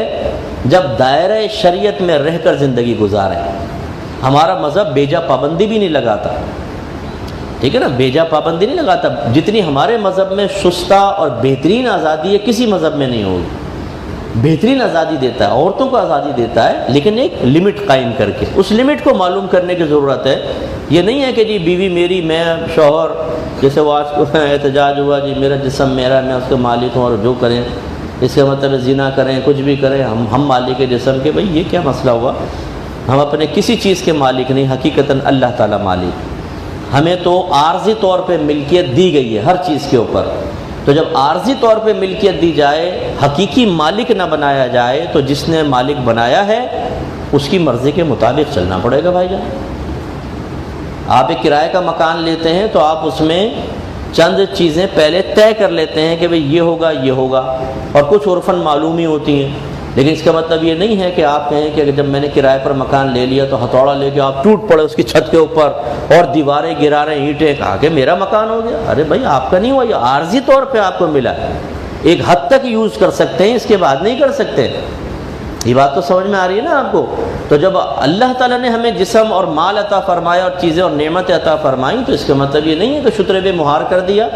جب دائرہ شریعت میں رہ کر زندگی گزاریں۔ ہمارا مذہب بیجا پابندی بھی نہیں لگاتا، ٹھیک ہے نا، بیجا پابندی نہیں لگاتا. جتنی ہمارے مذہب میں شستہ اور بہترین آزادی ہے کسی مذہب میں نہیں ہوگی. بہترین آزادی دیتا ہے، عورتوں کو آزادی دیتا ہے، لیکن ایک لمٹ قائم کر کے. اس لمٹ کو معلوم کرنے کی ضرورت ہے. یہ نہیں ہے کہ جی بیوی میری، میں شوہر، جیسے وہ آج کو احتجاج ہوا جی میرا جسم میرا، میں اس کے مالک ہوں اور جو کریں اس کا مطلب زنا کریں کچھ بھی کریں ہم مالک کے جسم کے. بھائی یہ کیا مسئلہ ہوا؟ ہم اپنے کسی چیز کے مالک نہیں، حقیقتاً اللہ تعالیٰ مالک. ہمیں تو عارضی طور پہ ملکیت دی گئی ہے ہر چیز کے اوپر. تو جب عارضی طور پہ ملکیت دی جائے، حقیقی مالک نہ بنایا جائے، تو جس نے مالک بنایا ہے اس کی مرضی کے مطابق چلنا پڑے گا. بھائی جان، آپ ایک کرائے کا مکان لیتے ہیں تو آپ اس میں چند چیزیں پہلے طے کر لیتے ہیں کہ بھئی یہ ہوگا یہ ہوگا، اور کچھ عرفاً معلوم ہی ہوتی ہیں. لیکن اس کا مطلب یہ نہیں ہے کہ آپ کہیں کہ جب میں نے کرائے پر مکان لے لیا تو ہتھوڑا لے کے آپ ٹوٹ پڑے اس کی چھت کے اوپر اور دیواریں گرا رہے ہیں، اینٹیں، کہا کہ میرا مکان ہو گیا. ارے بھائی آپ کا نہیں ہوا، یہ عارضی طور پہ آپ کو ملا ہے. ایک حد تک یوز کر سکتے ہیں، اس کے بعد نہیں کر سکتے. یہ بات تو سمجھ میں آ رہی ہے نا آپ کو؟ تو جب اللہ تعالیٰ نے ہمیں جسم اور مال عطا فرمایا اور چیزیں اور نعمتیں عطا فرمائیں، تو اس کا مطلب یہ نہیں ہے کہ شترے بے مہار کر دیا.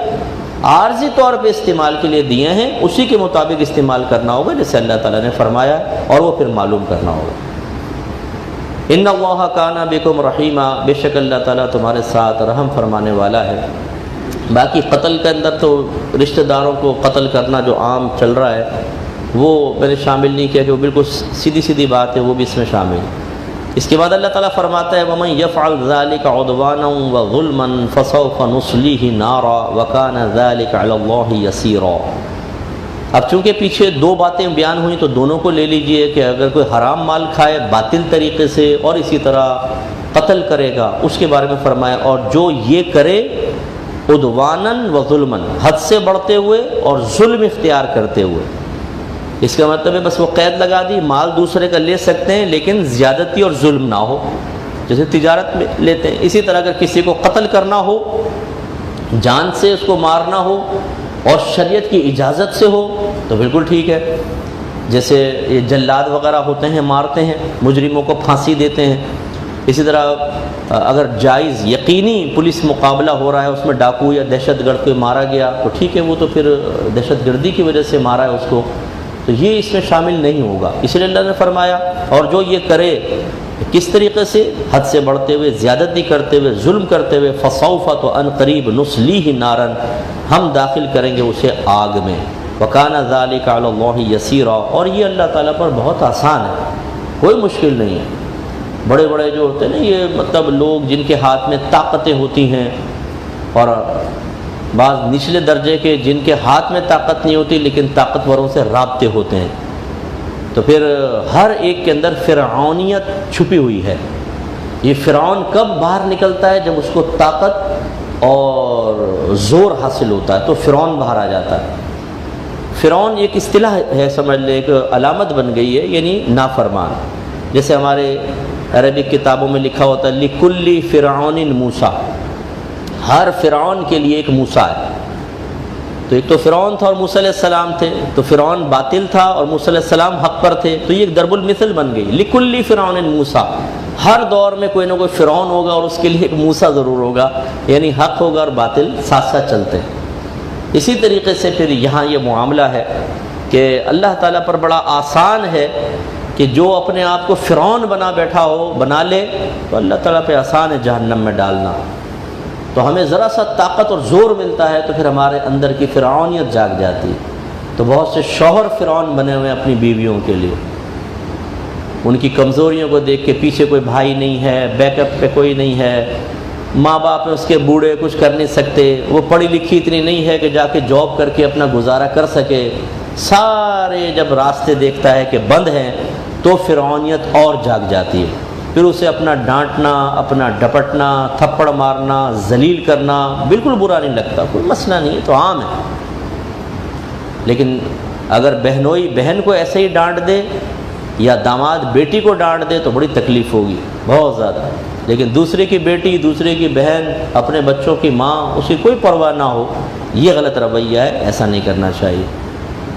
عارضی طور پہ استعمال کے لیے دیے ہیں، اسی کے مطابق استعمال کرنا ہوگا جیسے اللہ تعالیٰ نے فرمایا، اور وہ پھر معلوم کرنا ہوگا. ان اللہ کان بکم رحیما، بے شک اللہ تعالیٰ تمہارے ساتھ رحم فرمانے والا ہے. باقی قتل کے اندر تو رشتہ داروں کو قتل کرنا جو عام چل رہا ہے وہ میں نے شامل نہیں کیا، کہ وہ بالکل سیدھی سیدھی بات ہے، وہ بھی اس میں شامل. اس کے بعد اللہ تعالیٰ فرماتا ہے وَمَن يَفْعَلْ ذَلِكَ عُدْوَانًا وَظُلْمًا فَسَوْفَ نُصْلِيهِ نَارًا وَكَانَ ذَلِكَ عَلَى اللَّهِ يَسِيرًا. اب چونکہ پیچھے دو باتیں بیان ہوئیں تو دونوں کو لے لیجئے کہ اگر کوئی حرام مال کھائے باطل طریقے سے اور اسی طرح قتل کرے گا، اس کے بارے میں فرمایا، اور جو یہ کرے عدواناً وظلماً، حد سے بڑھتے ہوئے اور ظلم اختیار کرتے ہوئے. اس کا مطلب ہے بس وہ قید لگا دی، مال دوسرے کا لے سکتے ہیں لیکن زیادتی اور ظلم نہ ہو، جیسے تجارت میں لیتے ہیں. اسی طرح اگر کسی کو قتل کرنا ہو، جان سے اس کو مارنا ہو اور شریعت کی اجازت سے ہو تو بالکل ٹھیک ہے. جیسے یہ جلاد وغیرہ ہوتے ہیں، مارتے ہیں، مجرموں کو پھانسی دیتے ہیں. اسی طرح اگر جائز یقینی پولیس مقابلہ ہو رہا ہے، اس میں ڈاکو یا دہشت گرد کو مارا گیا تو ٹھیک ہے، وہ تو پھر دہشت گردی کی وجہ سے مارا ہے اس کو، تو یہ اس میں شامل نہیں ہوگا. اس لیے اللہ نے فرمایا اور جو یہ کرے کس طریقے سے، حد سے بڑھتے ہوئے، زیادتی کرتے ہوئے، ظلم کرتے ہوئے، فسوف، تو ان قریب، نصلیہ نارن، ہم داخل کریں گے اسے آگ میں. وکان ذلک علی اللہ یسیرا، اور یہ اللہ تعالیٰ پر بہت آسان ہے، کوئی مشکل نہیں ہے. بڑے بڑے جو ہوتے ہیں نا، یہ مطلب لوگ جن کے ہاتھ میں طاقتیں ہوتی ہیں، اور بعض نچلے درجے کے جن کے ہاتھ میں طاقت نہیں ہوتی لیکن طاقتوروں سے رابطے ہوتے ہیں، تو پھر ہر ایک کے اندر فرعونیت چھپی ہوئی ہے. یہ فرعون کب باہر نکلتا ہے؟ جب اس کو طاقت اور زور حاصل ہوتا ہے تو فرعون باہر آ جاتا ہے. فرعون ایک اصطلاح ہے، سمجھ لیں ایک علامت بن گئی ہے، یعنی نافرمان. جیسے ہمارے عربک کتابوں میں لکھا ہوتا ہے لِكُلِّ فِرْعَوْنٍ مُوسیٰ، ہر فرعون کے لیے ایک موسیٰ ہے. تو ایک تو فرعون تھا اور موسیٰ علیہ السلام تھے، تو فرعون باطل تھا اور موسیٰ علیہ السلام حق پر تھے، تو یہ ایک ضرب المثل بن گئی. لِكُلِّ فِرْعَوْنٍ مُوسیٰ، ہر دور میں کوئی نہ کوئی فرعون ہوگا اور اس کے لیے ایک موسیٰ ضرور ہوگا، یعنی حق ہوگا اور باطل ساتھ ساتھ چلتے ہیں. اسی طریقے سے پھر یہاں یہ معاملہ ہے کہ اللہ تعالیٰ پر بڑا آسان ہے کہ جو اپنے آپ کو فرعون بنا بیٹھا ہو، بنا لے، تو اللہ تعالیٰ پہ آسان ہے جہنم میں ڈالنا. تو ہمیں ذرا سا طاقت اور زور ملتا ہے تو پھر ہمارے اندر کی فرعونیت جاگ جاتی ہے. تو بہت سے شوہر فرعون بنے ہوئے اپنی بیویوں کے لیے، ان کی کمزوریوں کو دیکھ کے، پیچھے کوئی بھائی نہیں ہے، بیک اپ پہ کوئی نہیں ہے، ماں باپ اس کے بوڑھے کچھ کر نہیں سکتے، وہ پڑھی لکھی اتنی نہیں ہے کہ جا کے جاب کر کے اپنا گزارا کر سکے. سارے جب راستے دیکھتا ہے کہ بند ہیں تو فرعونیت اور جاگ جاتی ہے. پھر اسے اپنا ڈانٹنا، اپنا ڈپٹنا، تھپڑ مارنا، ذلیل کرنا بالکل برا نہیں لگتا، کوئی مسئلہ نہیں ہے، تو عام ہے. لیکن اگر بہنوئی بہن کو ایسے ہی ڈانٹ دے یا داماد بیٹی کو ڈانٹ دے تو بڑی تکلیف ہوگی، بہت زیادہ. لیکن دوسرے کی بیٹی، دوسرے کی بہن، اپنے بچوں کی ماں، اس کی کوئی پرواہ نہ ہو، یہ غلط رویہ ہے، ایسا نہیں کرنا چاہیے.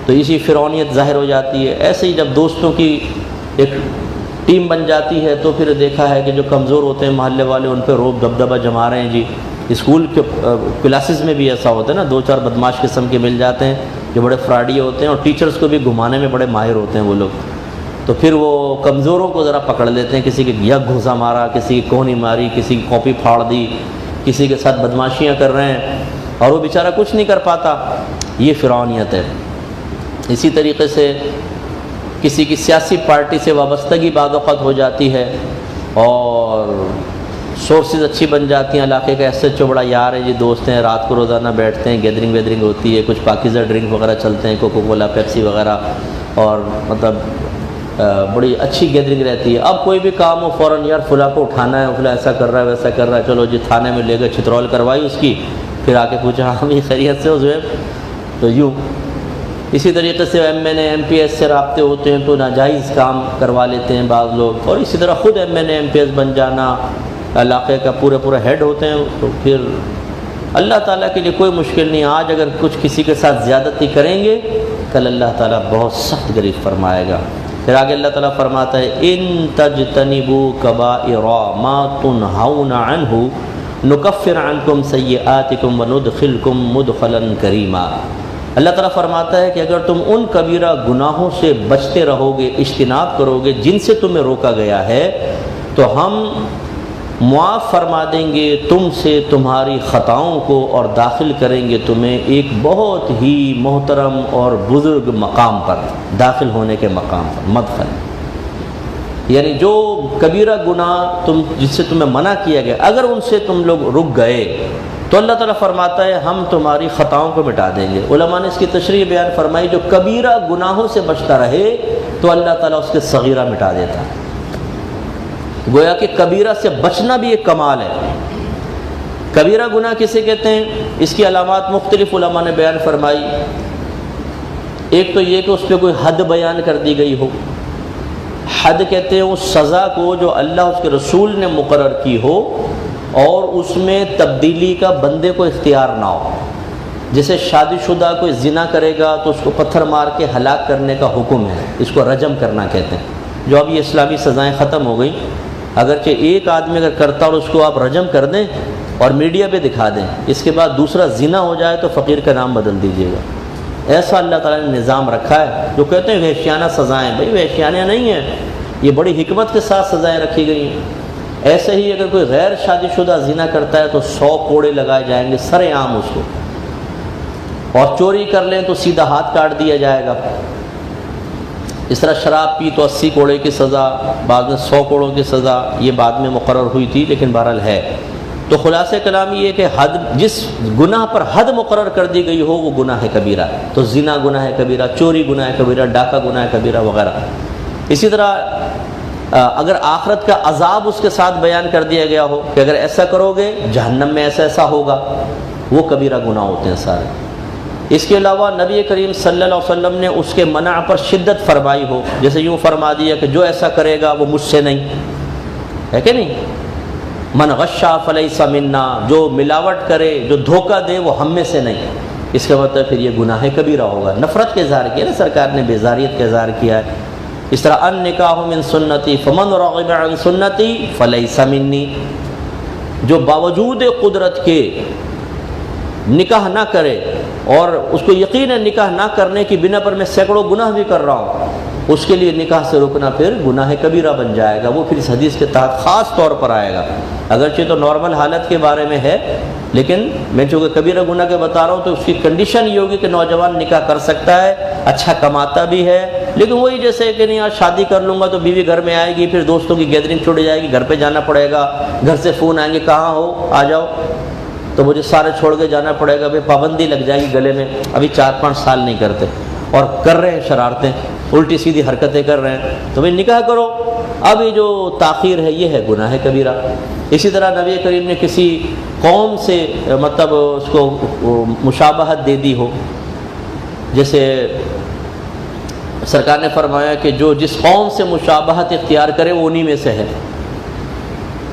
تو اسی فرعونیت ظاہر ہو جاتی ہے. ایسے ہی جب دوستوں کی ایک ٹیم بن جاتی ہے تو پھر دیکھا ہے کہ جو کمزور ہوتے ہیں محلے والے ان پہ روب دبدبہ جما رہے ہیں جی، اسکول کے کلاسز میں بھی ایسا ہوتا ہے نا، 2-4 بدماش قسم کے مل جاتے ہیں جو بڑے فراڈی ہوتے ہیں، اور ٹیچرز کو بھی گھمانے میں بڑے ماہر ہوتے ہیں وہ لوگ، تو پھر وہ کمزوروں کو ذرا پکڑ لیتے ہیں، کسی کے یک گھوسا مارا، کسی کی کونی ماری، کسی کی کاپی پھاڑ دی، کسی کے ساتھ بدماشیاں کر رہے ہیں اور وہ بیچارہ کچھ نہیں کر پاتا. یہ فرعونیت ہے. اسی طریقے سے کسی کی سیاسی پارٹی سے وابستگی بعض اوقات ہو جاتی ہے اور سورسز اچھی بن جاتی ہیں، علاقے کا ایسے بڑا یار ہے، یہ دوست ہیں، رات کو روزانہ بیٹھتے ہیں، گیدرنگ ویدرنگ ہوتی ہے، کچھ پاکیزہ ڈرنک وغیرہ چلتے ہیں، کوکو کولا، پیپسی وغیرہ، اور مطلب بڑی اچھی گیدرنگ رہتی ہے. اب کوئی بھی کام ہو فوراً یار فلاں کو اٹھانا ہے، فلاں ایسا کر رہا ہے ویسا کر رہا ہے، چلو جی تھانے میں لے گئے، چھترول کروائی اس کی، پھر آ کے پوچھا ہم یہ خیریت سے ہو زہیب، تو یوں. اسی طریقے سے MNA MPS سے رابطے ہوتے ہیں تو ناجائز کام کروا لیتے ہیں بعض لوگ، اور اسی طرح خود MNA MPS بن جانا، علاقے کا پورا ہیڈ ہوتے ہیں، تو پھر اللہ تعالیٰ کے لیے کوئی مشکل نہیں. آج اگر کچھ کسی کے ساتھ زیادتی کریں گے، کل اللہ تعالیٰ بہت سخت گرفت فرمائے گا. پھر آگے اللہ تعالیٰ فرماتا ہے ان تجتنبوا کبائر ما تنہون عنہ نکفر عنکم سیئاتکم وندخلکم مدخلا کریما. اللہ تعالیٰ فرماتا ہے کہ اگر تم ان کبیرہ گناہوں سے بچتے رہو گے، اجتناب کرو گے جن سے تمہیں روکا گیا ہے، تو ہم معاف فرما دیں گے تم سے تمہاری خطاؤں کو، اور داخل کریں گے تمہیں ایک بہت ہی محترم اور بزرگ مقام پر، داخل ہونے کے مقام پر، مدخل. یعنی جو کبیرہ گناہ جس سے تمہیں منع کیا گیا، اگر ان سے تم لوگ رک گئے تو اللہ تعالیٰ فرماتا ہے ہم تمہاری خطاؤں کو مٹا دیں گے. علماء نے اس کی تشریح بیان فرمائی، جو کبیرہ گناہوں سے بچتا رہے تو اللہ تعالیٰ اس کے صغیرہ مٹا دیتا ہے. گویا کہ کبیرہ سے بچنا بھی ایک کمال ہے. کبیرہ گناہ کسے کہتے ہیں؟ اس کی علامات مختلف علماء نے بیان فرمائی. ایک تو یہ کہ اس پہ کوئی حد بیان کر دی گئی ہو. حد کہتے ہیں اس سزا کو جو اللہ اس کے رسول نے مقرر کی ہو اور اس میں تبدیلی کا بندے کو اختیار نہ ہو. جیسے شادی شدہ کوئی زنا کرے گا تو اس کو پتھر مار کے ہلاک کرنے کا حکم ہے، اس کو رجم کرنا کہتے ہیں. جو اب یہ اسلامی سزائیں ختم ہو گئی، اگرچہ ایک آدمی اگر کرتا اور اس کو آپ رجم کر دیں اور میڈیا پہ دکھا دیں، اس کے بعد دوسرا زنا ہو جائے تو فقیر کا نام بدل دیجیے گا. ایسا اللہ تعالیٰ نے نظام رکھا ہے. جو کہتے ہیں وحشیانہ سزائیں، بھائی وحشیانہ نہیں ہیں، یہ بڑی حکمت کے ساتھ سزائیں رکھی گئی ہیں. ایسے ہی اگر کوئی غیر شادی شدہ زنا کرتا ہے تو 100 کوڑے لگائے جائیں گے سر عام اس کو، اور چوری کر لیں تو سیدھا ہاتھ کاٹ دیا جائے گا. اس طرح شراب پی تو 80 کوڑے کی سزا، بعد میں 100 کوڑوں کی سزا، یہ بعد میں مقرر ہوئی تھی لیکن بہرحال ہے. تو خلاصہ کلام یہ کہ حد، جس گناہ پر حد مقرر کر دی گئی ہو وہ گناہ کبیرہ. تو زنا گناہ کبیرہ، چوری گناہ کبیرہ، ڈاکہ گناہ کبیرہ وغیرہ. اسی طرح اگر آخرت کا عذاب اس کے ساتھ بیان کر دیا گیا ہو کہ اگر ایسا کرو گے جہنم میں ایسا ایسا ہوگا، وہ کبیرہ گناہ ہوتے ہیں سارے. اس کے علاوہ نبی کریم صلی اللہ علیہ وسلم نے اس کے منع پر شدت فرمائی ہو. جیسے یوں فرما دیا کہ جو ایسا کرے گا وہ مجھ سے نہیں ہے، کہ نہیں؟ من غشا فلیس منا، جو ملاوٹ کرے، جو دھوکہ دے، وہ ہم میں سے نہیں. اس کا مطلب پھر یہ گناہ کبیرہ ہوگا. نفرت کا اظہار کیا نا سرکار نے، بیزاریت کا اظہار کیا ہے. اس طرح ان نکاح من سنتی فمن رغب عن سنتی فلیس منی، جو باوجود قدرت کے نکاح نہ کرے اور اس کو یقین ہے نکاح نہ کرنے کی بنا پر میں سینکڑوں گناہ بھی کر رہا ہوں، اس کے لیے نکاح سے رکنا پھر گناہ کبیرہ بن جائے گا. وہ پھر اس حدیث کے تحت خاص طور پر آئے گا. اگرچہ تو نارمل حالت کے بارے میں ہے، لیکن میں چونکہ کبیرہ گناہ کے بتا رہا ہوں تو اس کی کنڈیشن یہ ہوگی کہ نوجوان نکاح کر سکتا ہے، اچھا کماتا بھی ہے، لیکن وہی جیسے کہ نہیں یار شادی کر لوں گا تو بیوی گھر میں آئے گی، پھر دوستوں کی گیدرنگ چھوڑ جائے گی، گھر پہ جانا پڑے گا، گھر سے فون آئیں گے کہاں ہو آ جاؤ، تو مجھے سارے چھوڑ کے جانا پڑے گا. بھائی پابندی لگ جائے گی گلے میں. ابھی 4-5 سال نہیں کرتے اور کر رہے ہیں شرارتیں، الٹی سیدھی حرکتیں کر رہے ہیں، تو بھائی نکاح کرو. اب یہ جو تاخیر ہے یہ ہے گناہ کبیرہ. اسی طرح نبی کریم نے کسی قوم سے مطلب اس کو مشابہت دے دی ہو، جیسے سرکار نے فرمایا کہ جو جس قوم سے مشابہت اختیار کرے وہ انہی میں سے ہے.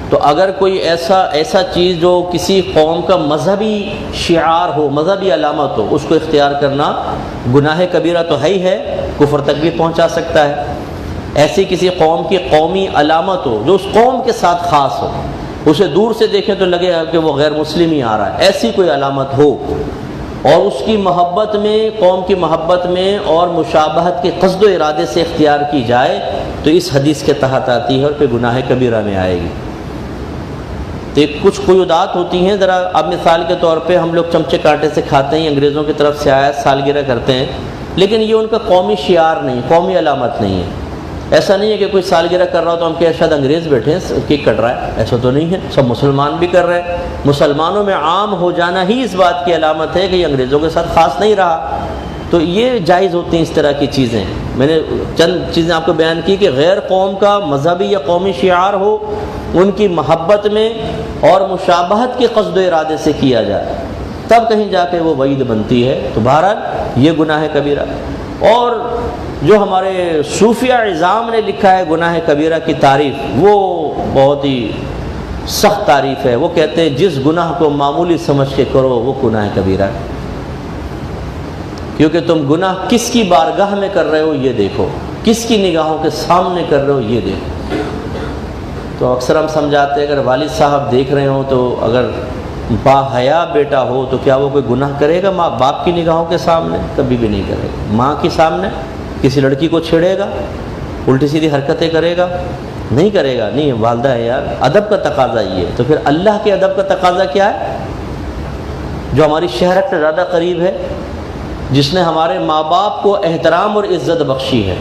تو اگر کوئی ایسا چیز جو کسی قوم کا مذہبی شعار ہو، مذہبی علامت ہو، اس کو اختیار کرنا گناہ کبیرہ تو ہے ہی ہے، کفر تک بھی پہنچا سکتا ہے. ایسی کسی قوم کی قومی علامت ہو جو اس قوم کے ساتھ خاص ہو، اسے دور سے دیکھیں تو لگے کہ وہ غیر مسلم ہی آ رہا ہے، ایسی کوئی علامت ہو اور اس کی محبت میں، قوم کی محبت میں اور مشابہت کے قصد و ارادے سے اختیار کی جائے تو اس حدیث کے تحت آتی ہے اور پھر گناہ کبیرہ میں آئے گی۔ تو کچھ قیودات ہوتی ہیں، ذرا اب مثال کے طور پہ ہم لوگ چمچے کانٹے سے کھاتے ہیں، انگریزوں کی طرف سے آیا سالگرہ کرتے ہیں، لیکن یہ ان کا قومی شعار نہیں، قومی علامت نہیں ہے۔ ایسا نہیں ہے کہ کوئی سالگرہ کر رہا ہو تو ہم کہ شاید انگریز بیٹھے ہیں کیک کٹ رہا ہے، ایسا تو نہیں ہے، سب مسلمان بھی کر رہے ہیں۔ مسلمانوں میں عام ہو جانا ہی اس بات کی علامت ہے کہ یہ انگریزوں کے ساتھ خاص نہیں رہا، تو یہ جائز ہوتی ہیں اس طرح کی چیزیں۔ میں نے چند چیزیں آپ کو بیان کی کہ غیر قوم کا مذہبی یا قومی شعار ہو، ان کی محبت میں اور مشابہت کے قصد و ارادے سے کیا جائے، تب کہیں جا کے وہ وعید بنتی ہے۔ تو بہرحال یہ گناہ کبیرہ۔ اور جو ہمارے صوفیہ عظام نے لکھا ہے گناہ کبیرہ کی تعریف، وہ بہت ہی سخت تعریف ہے۔ وہ کہتے ہیں جس گناہ کو معمولی سمجھ کے کرو وہ گناہ کبیرہ ہے، کیونکہ تم گناہ کس کی بارگاہ میں کر رہے ہو یہ دیکھو، کس کی نگاہوں کے سامنے کر رہے ہو یہ دیکھو۔ تو اکثر ہم سمجھاتے ہیں اگر والد صاحب دیکھ رہے ہوں تو اگر با حیا بیٹا ہو تو کیا وہ کوئی گناہ کرے گا ماں باپ کی نگاہوں کے سامنے؟ کبھی بھی نہیں کرے گا۔ ماں کے سامنے کسی لڑکی کو چھیڑے گا، الٹی سیدھی حرکتیں کرے گا؟ نہیں کرے گا۔ نہیں، والدہ ہے یار، ادب کا تقاضا یہ ہے۔ تو پھر اللہ کے ادب کا تقاضا کیا ہے؟ جو ہماری شہرت سے زیادہ قریب ہے، جس نے ہمارے ماں باپ کو احترام اور عزت بخشی ہے،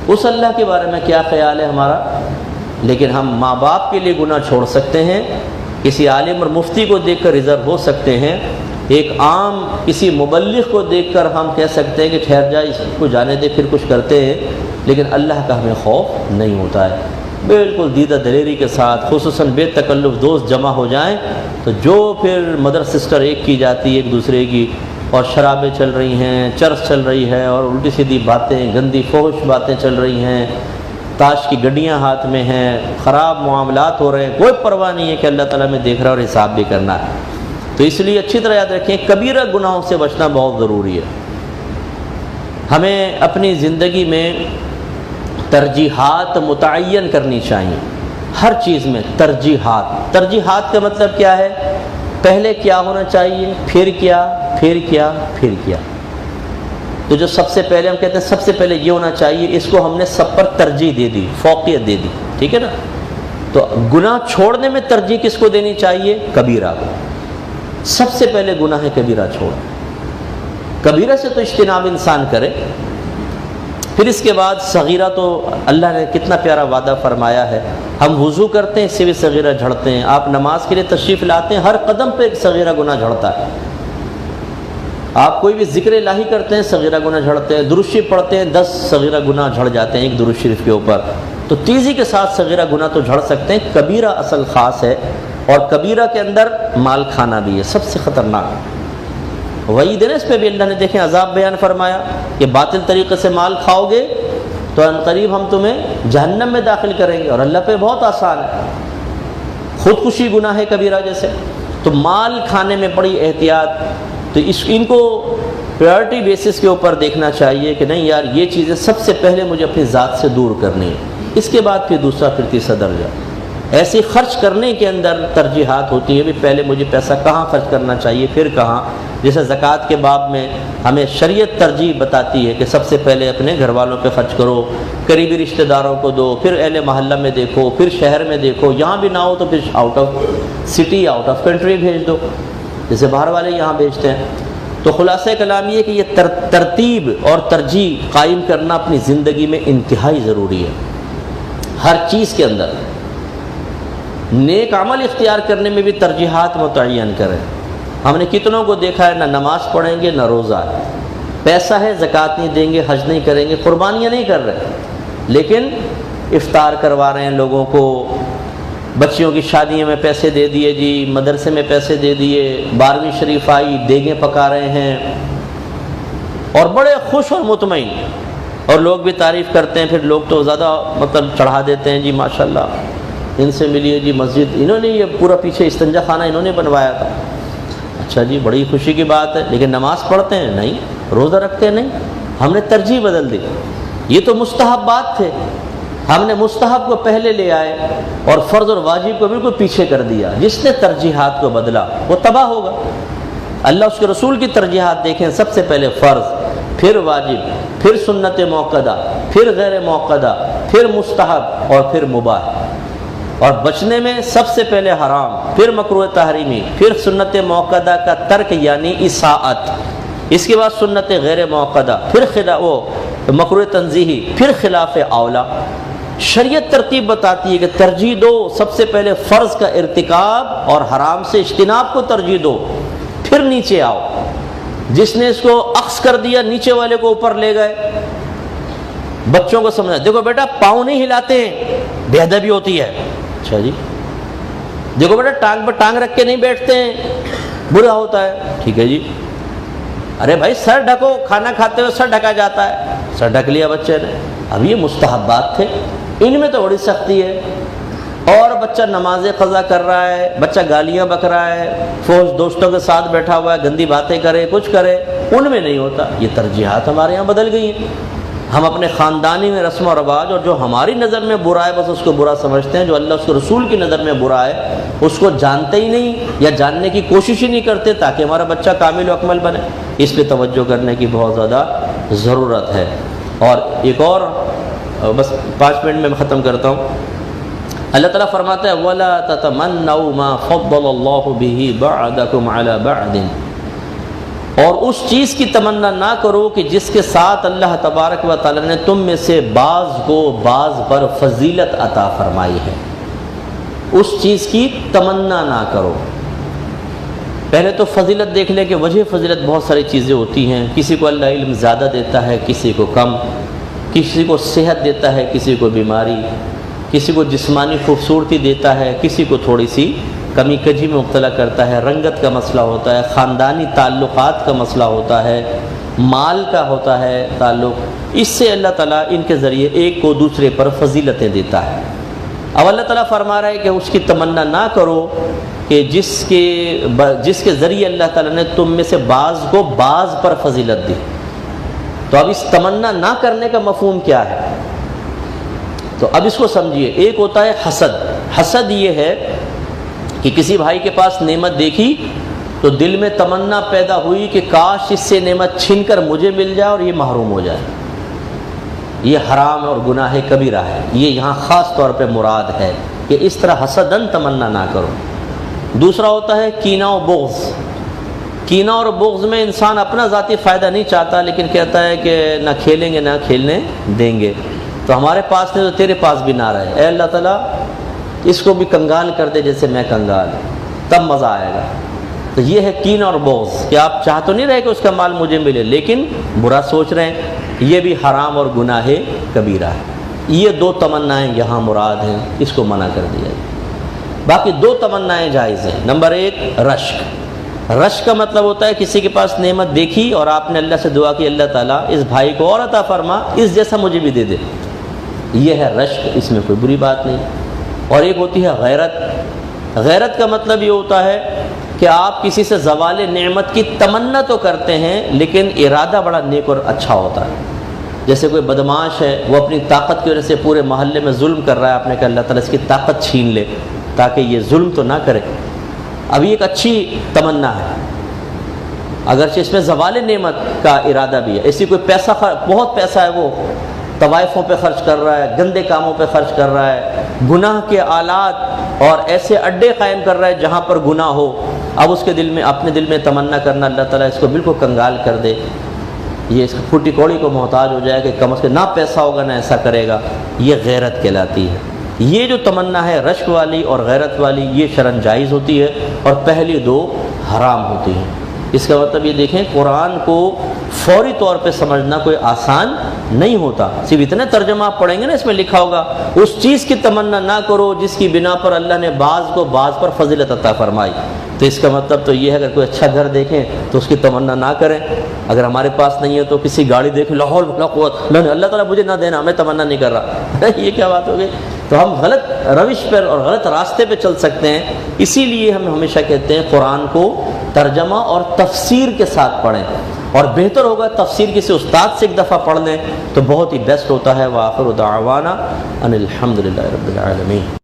اس اللہ کے بارے میں کیا خیال ہے ہمارا؟ لیکن ہم ماں باپ کے لیے گناہ چھوڑ سکتے ہیں، کسی عالم اور مفتی کو دیکھ کر ریزرو ہو سکتے ہیں، ایک عام کسی مبلغ کو دیکھ کر ہم کہہ سکتے ہیں کہ ٹھہر جائے اس کو جانے دے پھر کچھ کرتے ہیں، لیکن اللہ کا ہمیں خوف نہیں ہوتا ہے۔ بالکل دیدہ دلیری کے ساتھ، خصوصاً بے تکلف دوست جمع ہو جائیں تو جو پھر مدر سسٹر ایک کی جاتی ہے ایک دوسرے کی، اور شرابیں چل رہی ہیں، چرس چل رہی ہے، اور الٹی سیدھی باتیں، گندی فحش باتیں چل رہی ہیں، تاش کی گڈیاں ہاتھ میں ہیں، خراب معاملات ہو رہے ہیں، کوئی پرواہ نہیں ہے کہ اللہ تعالیٰ میں دیکھ رہا ہے اور حساب بھی کرنا ہے۔ تو اس لیے اچھی طرح یاد رکھیں کبیرہ گناہوں سے بچنا بہت ضروری ہے۔ ہمیں اپنی زندگی میں ترجیحات متعین کرنی چاہیے، ہر چیز میں ترجیحات۔ ترجیحات کا مطلب کیا ہے؟ پہلے کیا ہونا چاہیے، پھر کیا، پھر کیا، پھر کیا۔ تو جو سب سے پہلے ہم کہتے ہیں سب سے پہلے یہ ہونا چاہیے، اس کو ہم نے سب پر ترجیح دے دی، فوقیت دے دی، ٹھیک ہے نا؟ تو گناہ چھوڑنے میں ترجیح کس کو دینی چاہیے؟ کبیرہ کو۔ سب سے پہلے گناہ کبیرہ چھوڑ، کبیرہ سے تو اجتناب انسان کرے، پھر اس کے بعد صغیرہ۔ تو اللہ نے کتنا پیارا وعدہ فرمایا ہے، ہم وضو کرتے ہیں اس سے بھی صغیرہ جھڑتے ہیں، آپ نماز کے لیے تشریف لاتے ہیں ہر قدم پہ ایک صغیرہ گناہ جھڑتا ہے، آپ کوئی بھی ذکر الہی کرتے ہیں صغیرہ گناہ جھڑتے ہیں، درود شریف پڑھتے ہیں 10 صغیرہ گناہ جھڑ جاتے ہیں ایک درود شریف کے اوپر۔ تو تیزی کے ساتھ صغیرہ گناہ تو جھڑ سکتے ہیں، کبیرہ اصل خاص ہے، اور کبیرہ کے اندر مال کھانا بھی ہے سب سے خطرناک۔ وعید ہے نا اس پہ بھی، اللہ نے دیکھیں عذاب بیان فرمایا کہ باطل طریقے سے مال کھاؤ گے تو ان قریب ہم تمہیں جہنم میں داخل کریں گے، اور اللہ پہ بہت آسان ہے، خودکشی گناہ ہے کبیرہ جیسے۔ تو مال کھانے میں بڑی احتیاط، تو ان کو پریورٹی بیسس کے اوپر دیکھنا چاہیے کہ نہیں یار یہ چیزیں سب سے پہلے مجھے اپنی ذات سے دور کرنی ہے، اس کے بعد پھر دوسرا پھر تیسرا درجہ۔ ایسے خرچ کرنے کے اندر ترجیحات ہوتی ہیں، بھی پہلے مجھے پیسہ کہاں خرچ کرنا چاہیے پھر کہاں۔ جیسے زکوٰۃ کے باب میں ہمیں شریعت ترجیح بتاتی ہے کہ سب سے پہلے اپنے گھر والوں پہ خرچ کرو، قریبی رشتہ داروں کو دو، پھر اہل محلہ میں دیکھو، پھر شہر میں دیکھو، یہاں بھی نہ ہو تو پھر out of city out of country بھیج دو، جیسے باہر والے یہاں بھیجتے ہیں۔ تو خلاصہ کلام یہ ہے کہ یہ ترتیب اور ترجیح قائم کرنا اپنی زندگی میں انتہائی ضروری ہے، ہر چیز کے اندر۔ نیک عمل اختیار کرنے میں بھی ترجیحات متعین کریں۔ ہم نے کتنوں کو دیکھا ہے نہ نماز پڑھیں گے نہ روزہ ہے، پیسہ ہے زکوٰۃ نہیں دیں گے، حج نہیں کریں گے، قربانیاں نہیں کر رہے، لیکن افطار کروا رہے ہیں لوگوں کو، بچیوں کی شادیوں میں پیسے دے دیے جی، مدرسے میں پیسے دے دیے، 12ویں شریف آئی دیگیں پکا رہے ہیں، اور بڑے خوش اور مطمئن، اور لوگ بھی تعریف کرتے ہیں، پھر لوگ تو زیادہ چڑھا دیتے ہیں جی ماشاءاللہ ان سے ملیے جی، مسجد انہوں نے یہ پورا پیچھے استنجا خانہ انہوں نے بنوایا تھا۔ اچھا جی بڑی خوشی کی بات ہے، لیکن نماز پڑھتے ہیں نہیں، روزہ رکھتے ہیں نہیں، ہم نے ترجیح بدل دی۔ یہ تو مستحبات تھے، ہم نے مستحب کو پہلے لے آئے اور فرض اور واجب کو بالکل پیچھے کر دیا. جس نے ترجیحات کو بدلا وہ تباہ ہوگا. اللہ اس کے رسول کی ترجیحات دیکھیں، سب سے پہلے فرض، پھر واجب، پھر سنت موقدہ، پھر غیر موقدہ، پھر مستحب اور پھر مباح. اور بچنے میں سب سے پہلے حرام، پھر مکروہ تحریمی، پھر سنت موقدہ کا ترک یعنی اساءت، اس کے بعد سنت غیر موقدہ، پھر مکروہ تنزیہی، پھر خلاف اولا. شریعت ترتیب بتاتی ہے کہ ترجیح دو، سب سے پہلے فرض کا ارتکاب اور حرام سے اجتناب کو ترجیح دو، پھر نیچے آؤ. جس نے اس کو عکس کر دیا نیچے والے کو اوپر لے گئے. بچوں کو سمجھا، دیکھو بیٹا پاؤں نہیں ہلاتے ہیں، بے ادبی ہوتی ہے. اچھا جی. دیکھو بیٹا ٹانگ پر ٹانگ رکھ کے نہیں بیٹھتے ہیں، برا ہوتا ہے. ٹھیک ہے جی. ارے بھائی سر ڈھکو، کھانا کھاتے ہوئے سر ڈھکا جاتا ہے، سر ڈھک لیا بچے نے. اب یہ مستحبات تھے، ان میں تو بڑی سختی ہے. اور بچہ نمازیں قضا کر رہا ہے، بچہ گالیاں بک رہا ہے، فوج دوستوں کے ساتھ بیٹھا ہوا ہے، گندی باتیں کرے، کچھ کرے، ان میں نہیں ہوتا. یہ ترجیحات ہمارے یہاں بدل گئی ہیں. ہم اپنے خاندانی میں رسم و رواج اور جو ہماری نظر میں برا ہے بس اس کو برا سمجھتے ہیں، جو اللہ اس کے رسول کی نظر میں برا ہے اس کو جانتے ہی نہیں یا جاننے کی کوشش ہی نہیں کرتے تاکہ ہمارا بچہ کامل و اکمل بنے. اس پہ توجہ کرنے کی بہت زیادہ ضرورت ہے. اور ایک اور بس 5 منٹ میں ختم کرتا ہوں. اللہ تعالیٰ فرماتا ہے وَلَا تَتَمَنَّوْا مَا فَضَّلَ اللَّهُ بِهِ بَعْضَكُمْ عَلَى بَعْضٍ، اور اس چیز کی تمنا نہ کرو کہ جس کے ساتھ اللہ تبارک و تعالیٰ نے تم میں سے بعض کو بعض پر فضیلت عطا فرمائی ہے. اس چیز کی تمنا نہ کرو. پہلے تو فضیلت دیکھ لیں کہ وجہ فضیلت بہت ساری چیزیں ہوتی ہیں. کسی کو اللہ علم زیادہ دیتا ہے، کسی کو کم، کسی کو صحت دیتا ہے، کسی کو بیماری، کسی کو جسمانی خوبصورتی دیتا ہے، کسی کو تھوڑی سی کمی کجی میں مبتلا کرتا ہے، رنگت کا مسئلہ ہوتا ہے، خاندانی تعلقات کا مسئلہ ہوتا ہے، مال کا ہوتا ہے تعلق. اس سے اللہ تعالیٰ ان کے ذریعے ایک کو دوسرے پر فضیلتیں دیتا ہے. اب اللہ تعالیٰ فرما رہا ہے کہ اس کی تمنا نہ کرو کہ جس کے ذریعے اللہ تعالیٰ نے تم میں سے بعض کو بعض پر فضیلت دی. تو اب اس تمنا نہ کرنے کا مفہوم کیا ہے؟ تو اب اس کو سمجھیے. ایک ہوتا ہے حسد. حسد یہ ہے کہ کسی بھائی کے پاس نعمت دیکھی تو دل میں تمنا پیدا ہوئی کہ کاش اس سے نعمت چھین کر مجھے مل جائے اور یہ محروم ہو جائے. یہ حرام اور گناہ کبیرہ ہے. یہ یہاں خاص طور پہ مراد ہے کہ اس طرح حسدن تمنا نہ کرو. دوسرا ہوتا ہے کینہ و بغض. کینہ اور بغض میں انسان اپنا ذاتی فائدہ نہیں چاہتا لیکن کہتا ہے کہ نہ کھیلیں گے نہ کھیلنے دیں گے، تو ہمارے پاس نہیں تو تیرے پاس بھی نہ رہے. اے اللہ تعالیٰ اس کو بھی کنگال کر دے جیسے میں کنگال، تب مزہ آئے گا. تو یہ ہے کینہ اور بغض کہ آپ چاہ تو نہیں رہے کہ اس کا مال مجھے ملے لیکن برا سوچ رہے ہیں. یہ بھی حرام اور گناہ کبیرہ ہے. یہ 2 تمنائیں یہاں مراد ہیں، اس کو منع کر دیا. باقی 2 تمنائیں جائز ہیں. نمبر 1 رشک. رشک کا مطلب ہوتا ہے کسی کے پاس نعمت دیکھی اور آپ نے اللہ سے دعا کی اللہ تعالیٰ اس بھائی کو اور عطا فرما، اس جیسا مجھے بھی دے دے. یہ ہے رشک، اس میں کوئی بری بات نہیں. اور ایک ہوتی ہے غیرت. غیرت کا مطلب یہ ہوتا ہے کہ آپ کسی سے زوال نعمت کی تمنا تو کرتے ہیں لیکن ارادہ بڑا نیک اور اچھا ہوتا ہے. جیسے کوئی بدماش ہے، وہ اپنی طاقت کی وجہ سے پورے محلے میں ظلم کر رہا ہے، آپ نے کہا اللہ تعالیٰ اس کی طاقت چھین لے تاکہ یہ ظلم تو نہ کرے. اب یہ ایک اچھی تمنا ہے اگرچہ اس میں زوال نعمت کا ارادہ بھی ہے. اسی کوئی پیسہ بہت پیسہ ہے وہ طوائفوں پہ خرچ کر رہا ہے، گندے کاموں پہ خرچ کر رہا ہے، گناہ کے آلات اور ایسے اڈے قائم کر رہا ہے جہاں پر گناہ ہو. اب اس کے دل میں اپنے دل میں تمنا کرنا اللہ تعالیٰ اس کو بالکل کنگال کر دے، یہ اس پھوٹی کوڑی کو محتاج ہو جائے کہ کم از کم نہ پیسہ ہوگا نہ ایسا کرے گا. یہ غیرت کہلاتی ہے. یہ جو تمنا ہے رشک والی اور غیرت والی یہ شرعاً جائز ہوتی ہے اور پہلی 2 حرام ہوتی ہیں. اس کا مطلب یہ دیکھیں قرآن کو فوری طور پہ سمجھنا کوئی آسان نہیں ہوتا. صرف اتنے ترجمہ آپ پڑھیں گے نا اس میں لکھا ہوگا اس چیز کی تمنا نہ کرو جس کی بنا پر اللہ نے بعض کو بعض پر فضیلت عطا فرمائی. تو اس کا مطلب تو یہ ہے اگر کوئی اچھا گھر دیکھیں تو اس کی تمنا نہ کریں. اگر ہمارے پاس نہیں ہے تو کسی گاڑی دیکھیں لاہور لا قوت اللہ تعالیٰ مجھے نہ دینا، میں تمنا نہیں کر رہا. یہ کیا بات ہو گئی؟ تو ہم غلط روش پر اور غلط راستے پہ چل سکتے ہیں. اسی لیے ہم ہمیشہ کہتے ہیں قرآن کو ترجمہ اور تفسیر کے ساتھ پڑھیں. اور بہتر ہوگا تفسیر کسی استاد سے ایک دفعہ پڑھ لیں تو بہت ہی بیسٹ ہوتا ہے۔ وآخر دعوانا ان الحمد للہ رب العالمین۔